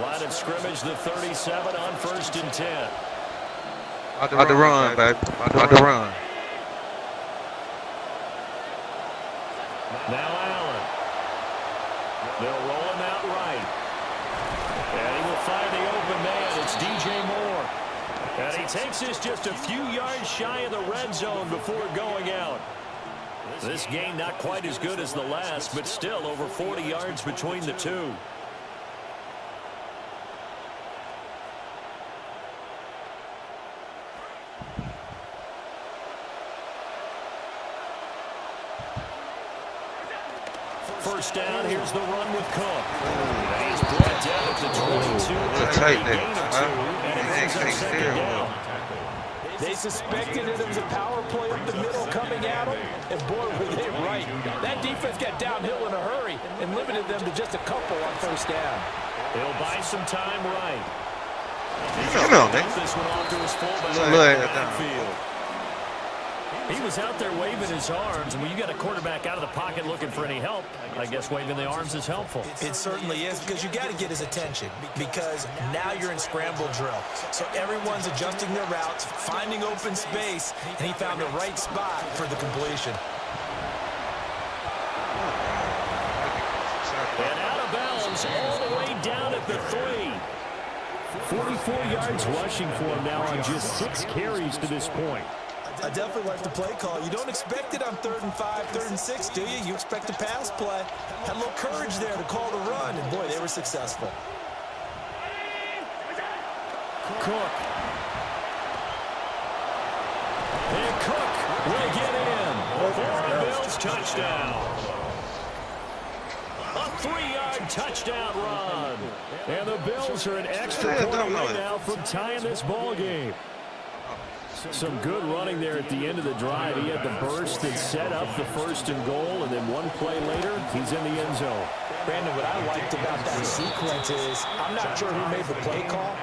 Line of scrimmage, the 37 on 1st and 10. About to run, baby. About to run. Now Allen. They'll roll him out right. And he will find the open man. It's DJ Moore. And he takes this just a few yards shy of the red zone before going out. This game not quite as good as the last, but still over 40 yards between the two. First down, here's the run with Cook. And he's brought down at the 22. Tight there, And it ends up second down. They suspected it was a power play up the middle coming at them, and boy, were they right. That defense got downhill in a hurry and limited them to just a couple on first down. He'll buy some time right. Come on, man. This one off to his fullback. He was out there waving his arms, and when you got a quarterback out of the pocket looking for any help, I guess waving the arms is helpful. It certainly is, because you got to get his attention, because now you're in scramble drill. So everyone's adjusting their routes, finding open space, and he found the right spot for the completion. And out of bounds all the way down at the 3. 44 yards rushing for him now on just 6 carries to this point. I definitely like the play call. You don't expect it on 3rd and 5, 3rd and 6, do you? You expect a pass play. Had a little courage there to call the run, and boy, they were successful. Cook. And Cook will get in. For the Bills touchdown. A 3-yard touchdown run. And the Bills are an extra point away now from tying this ball game. Some good running there at the end of the drive. He had the burst that set up the 1st and goal, and then one play later, he's in the end zone. Brandon, what I liked about that sequence is, I'm not sure who made the play call,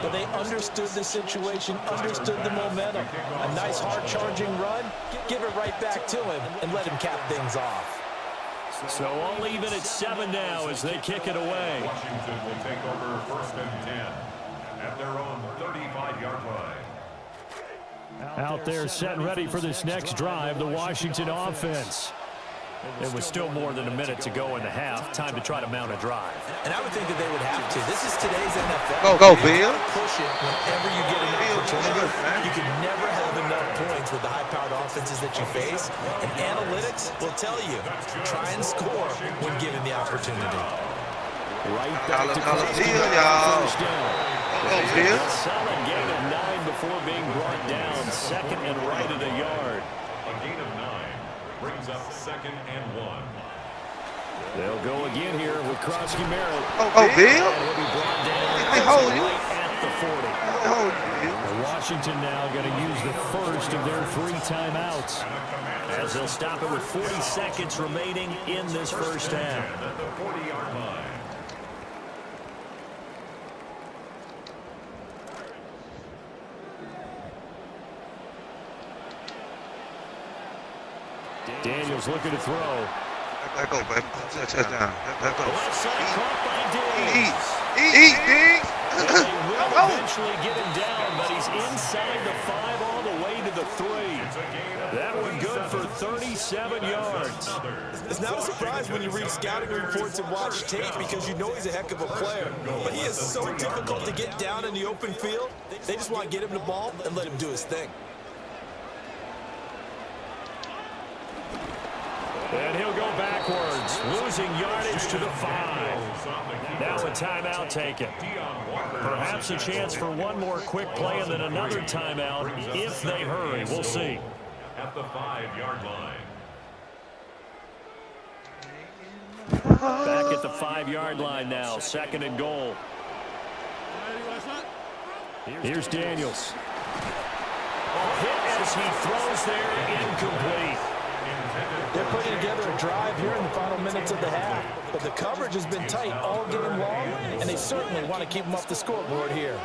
but they understood the situation, understood the momentum. A nice hard-charging run, give it right back to him, and let him cap things off. So all even at 7 now as they kick it away. Washington will take over 1st and 10 at their own 35-yard line. Out there set and ready for this next drive, the Washington offense. It was still more than a minute to go in the half. Time to try to mount a drive. And I would think that they would have to. This is today's NFL. Go, Bill. Push it whenever you get an opportunity. You can never have enough points with the high-powered offenses that you face. And analytics will tell you, try and score when given the opportunity. Right back to Bill, y'all. Go, Bill. Solid gain of 9 before being brought down. 2nd and right at a yard. A gain of 9 brings up 2nd and 1. They'll go again here with Krosky Merritt. Oh, Bill? He'll be brought down right at the 40. Washington now going to use the first of their 3 timeouts, as they'll stop it with 40 seconds remaining in this first half. At the 40-yard line. Daniels looking to throw. Let go, baby. Touchdown. Let go. Left side caught by Diggs. Eat, Diggs. They will eventually get him down, but he's inside the 5 all the way to the 3. That one good for 37 yards. It's not a surprise when you read scouting reports and watch tape, because you know he's a heck of a player. But he is so difficult to get down in the open field. They just want to get him the ball and let him do his thing. And he'll go backwards, losing yardage to the 5. Now a timeout taken. Perhaps a chance for one more quick play and then another timeout if they hurry. We'll see. At the 5-yard line. Back at the 5-yard line now, 2nd and goal. Here's Daniels. Hit as he throws there, incomplete. They're putting together a drive here in the final minutes of the half, but the coverage has been tight all game long, and they certainly want to keep them off the scoreboard here.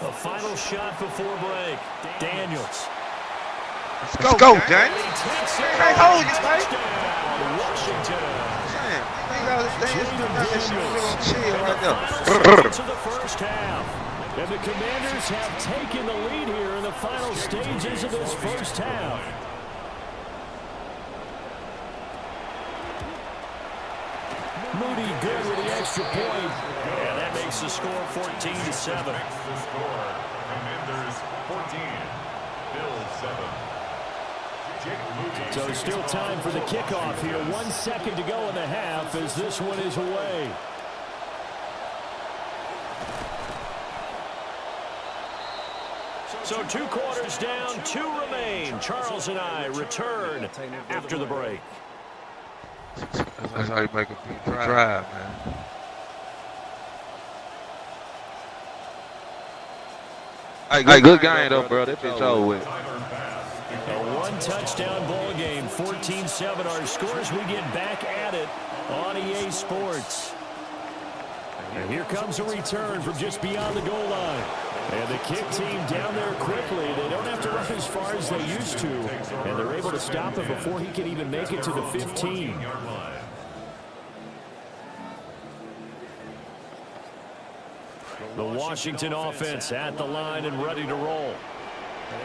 A final shot before break. Daniels. Let's go, James. Can't hold you, man. To the first half. And the Commanders have taken the lead here in the final stages of this first half. Moody good with the extra point. And that makes the score 14-7. Commanders 14, Bills 7. So still time for the kickoff here. 1 second to go in the half as this one is away. So 2 quarters down, 2 remain. Charles and I return after the break. That's how you make a big drive, man. Hey, good game though, bro. That bitch over with. A 1-touchdown ball game, 14-7 our scores. We get back at it on EA Sports. And here comes a return from just beyond the goal line. And the kick team down there quickly. They don't have to run as far as they used to. And they're able to stop him before he can even make it to the 15. The Washington offense at the line and ready to roll.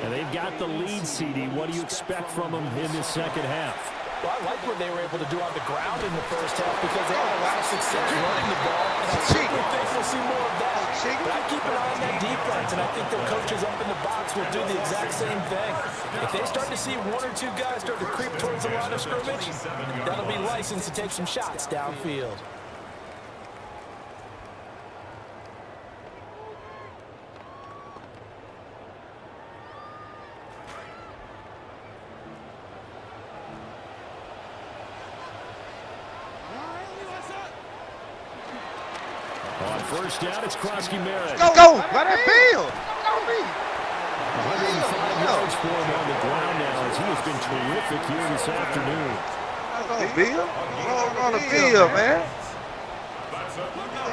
And they've got the lead, CD. What do you expect from them in this second half? Well, I like what they were able to do on the ground in the first half because they had a lot of success running the ball. And I certainly think we'll see more of that. But I keep an eye on that defense, and I think their coaches up in the box will do the exact same thing. If they start to see 1 or 2 guys start to creep towards the line of scrimmage, that'll be licensed to take some shots downfield. On first down, it's Krosky-Merritt. Go! Let that field! 105 yards for him on the ground now as he has been terrific here this afternoon. Bill? On the field, man.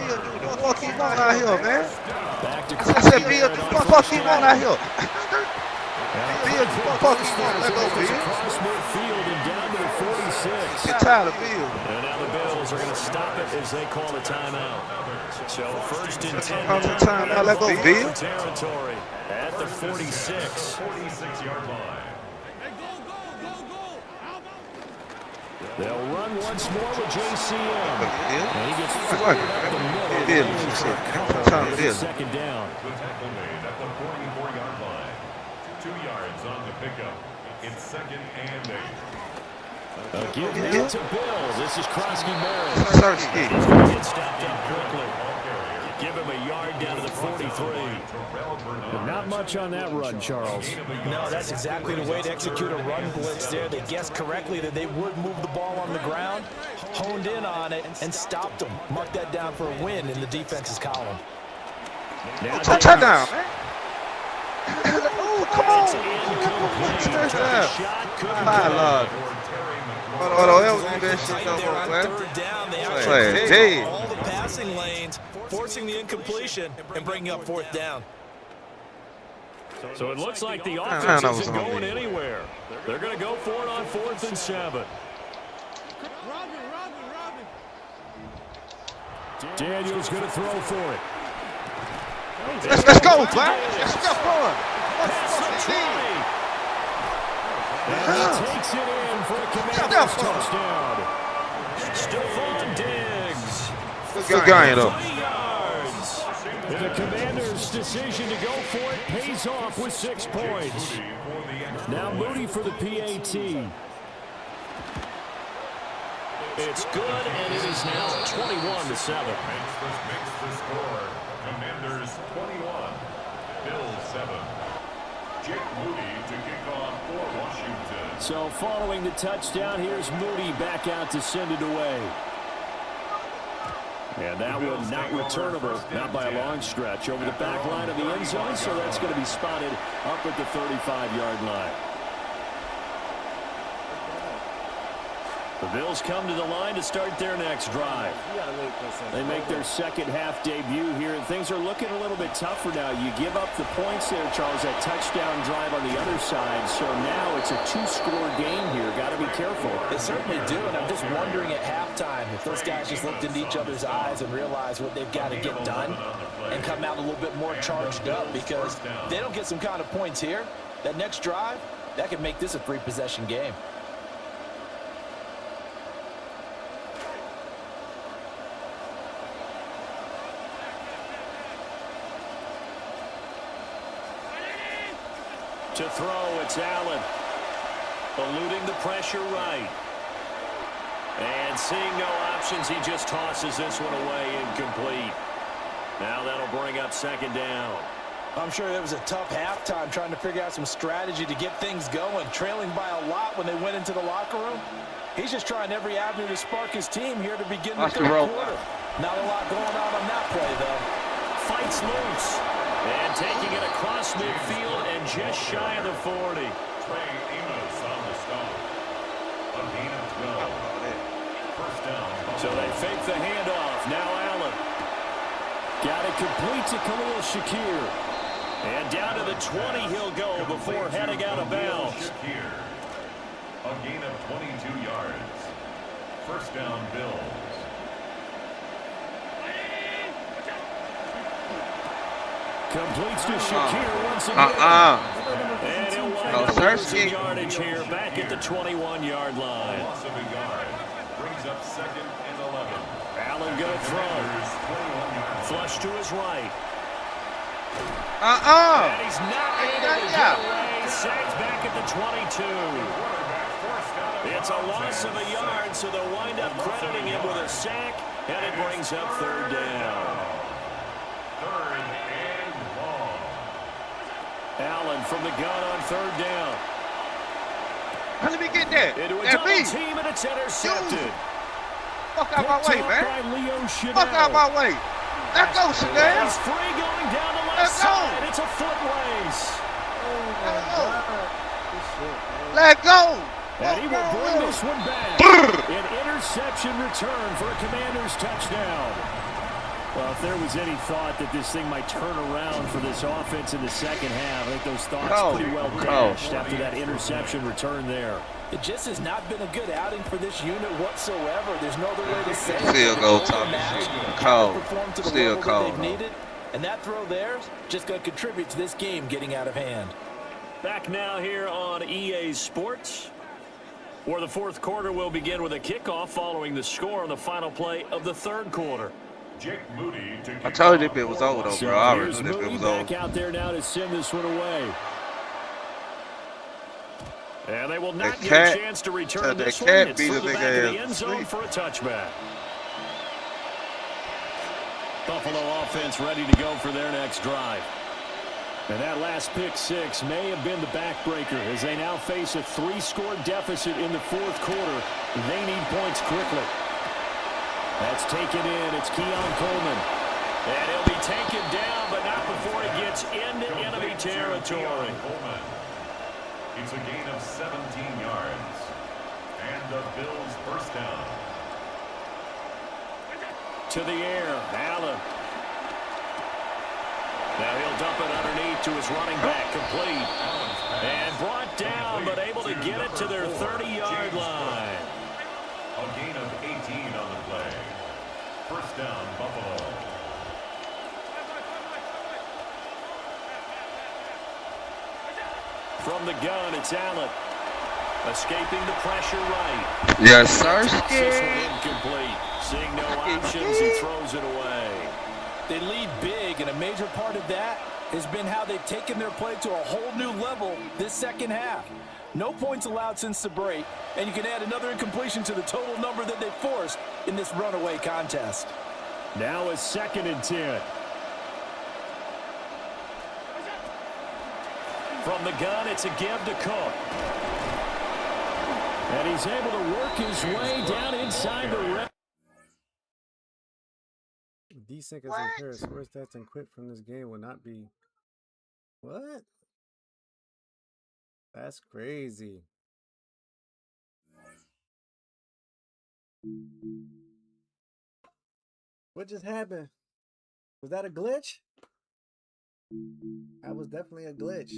Bill, do the fuck he want out here, man. I said, Bill, do the fuck he want out here. Bill, do the fuck he want. Let go, Bill. Across midfield and down to the 46. Get tired of Bill. And now the Bills are going to stop it as they call a timeout. So first and 10 timeout. Let go, Bill. Territory at the 46. 46-yard line. They'll run once more with JCM. And he gets second down. The tackle made at the 44-yard line. 2 yards on the pickup. It's second and 8. A give now to Bill. This is Krosky-Merritt. Gets stopped up quickly. Give him a yard down to the 43. But not much on that run, Charles. No, that's exactly the way to execute a run blitz there. They guessed correctly that they would move the ball on the ground, honed in on it, and stopped them. Mark that down for a win in the defense's column. Touchdown, man. Oh, come on. Touchdown. My Lord. Hold on, that shit no more, man. Third down, they actually picked all the passing lanes, forcing the incompletion and bringing up 4th down. So it looks like the offense isn't going anywhere. They're going to go for it on 4th and 7. Daniel's going to throw for it. Let's go, man. Let's go for it. And he takes it in for a Commanders touchdown. Stephon Diggs. Good game, though. 20 yards. And the Commanders' decision to go for it pays off with 6 points. Now Moody for the PAT. It's good, and it is now 21-7. Makes the score. Commanders 21, Bills 7. Jake Moody to kick off for Washington. So following the touchdown, here's Moody back out to send it away. And that one not returnable, not by a long stretch, over the back line of the end zone, so that's going to be spotted up at the 35-yard line. The Bills come to the line to start their next drive. They make their second half debut here, and things are looking a little bit tougher now. You give up the points there, Charles, that touchdown drive on the other side. So now it's a 2-score game here. Got to be careful. They certainly do, and I'm just wondering at halftime if those guys just looked into each other's eyes and realized what they've got to get done and come out a little bit more charged up, because if they don't get some kind of points here, that next drive, that could make this a 3-possession game. To throw, it's Allen. Eluding the pressure right. And seeing no options, he just tosses this one away, incomplete. Now that'll bring up second down. I'm sure it was a tough halftime trying to figure out some strategy to get things going, trailing by a lot when they went into the locker room. He's just trying every avenue to spark his team here to begin the third quarter. Not a lot going on that play, though. Fights loose. And taking it across midfield and just shy of the 40. Trey Amos on the stop. A gain of 12. First down. So they fake the handoff. Now Allen. Got it complete to Khalil Shakir. And down to the 20 he'll go before heading out of bounds. A gain of 22 yards. First down, Bills. Completes to Shakir once again. And he'll wind up losing yardage here back at the 21-yard line. Loss of a yard. Brings up second and 11. Allen going to throw. Flush to his right. And he's not able to get away. Sags back at the 22. It's a loss of a yard, so they'll wind up crediting him with a sack, and it brings up third down. Third and long. Allen from the gun on third down. Let me get that. Into a double team, and it's intercepted. Fuck out my way, man. Fuck out my way. Let go, Chanel. He's free going down the left side. It's a foot race. Let go. And he will bring this one back. An interception return for a Commanders touchdown. Well, if there was any thought that this thing might turn around for this offense in the second half, I think those thoughts pretty well dashed after that interception return there. It just has not been a good outing for this unit whatsoever. There's no other way to say it. Still go, Tommy. Cold. Still cold. And that throw there is just going to contribute to this game getting out of hand. Back now here on EA Sports, where the fourth quarter will begin with a kickoff following the score on the final play of the third quarter. Jake Moody to I told you it was over, though, bro. I already knew it was back over. out there now to send this one away. And they will not get a chance to return this one. It's through the back of the end zone for a touchback. Buffalo offense ready to go for their next drive. And that last pick six may have been the backbreaker as they now face a 3-score deficit in the fourth quarter. They need points quickly. That's taken in. It's Keon Coleman. And he'll be taken down, but not before he gets into enemy territory. It's a gain of 17 yards. And the Bills first down. To the air, Allen. Now he'll dump it underneath to his running back, complete. And brought down, but able to get it to their 30-yard line. A gain of 18 on the play. First down, Buffalo. From the gun, it's Allen. Escaping the pressure right. Yes, sir. This one incomplete. Seeing no options, he throws it away. They lead big, and a major part of that has been how they've taken their play to a whole new level this second half. No points allowed since the break, and you can add another incompletion to the total number that they forced in this runaway contest. Now a 2nd and 10. From the gun, it's a give to Cook. And he's able to work his way down inside the red. Desync as impaired. Score stats and quit from this game will not be. What? That's crazy. What just happened? Was that a glitch? That was definitely a glitch.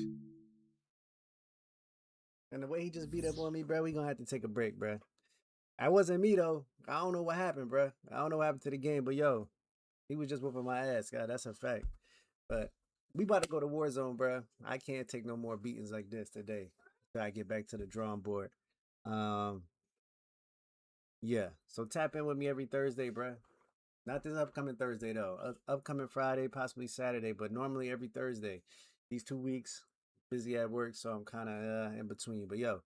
And the way he just beat up on me, bro, we gonna have to take a break, bro. That wasn't me though. I don't know what happened, bro. I don't know what happened to the game, but yo, he was just whooping my ass, God. That's a fact. But we about to go to Warzone, bro. I can't take no more beatings like this today. Gotta get back to the drawing board. Yeah. So tap in with me every Thursday, bro. Not this upcoming Thursday though. Upcoming Friday, possibly Saturday, but normally every Thursday. These 2 weeks, busy at work, so I'm kind of in between. But yo,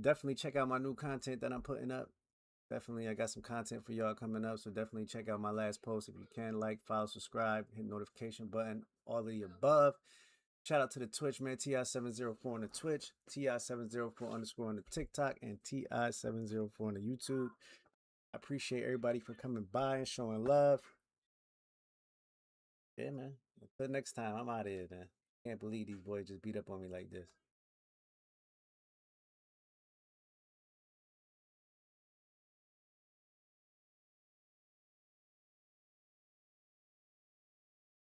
definitely check out my new content that I'm putting up. Definitely, I got some content for y'all coming up, so definitely check out my last post if you can. Like, follow, subscribe, hit notification button, all of the above. Shout out to the Twitch, man. Ti704 on the Twitch, Ti704 _ on the TikTok, and Ti704 on the YouTube. I appreciate everybody for coming by and showing love. Yeah, man. Until next time, I'm out of here, man. Can't believe these boys just beat up on me like this.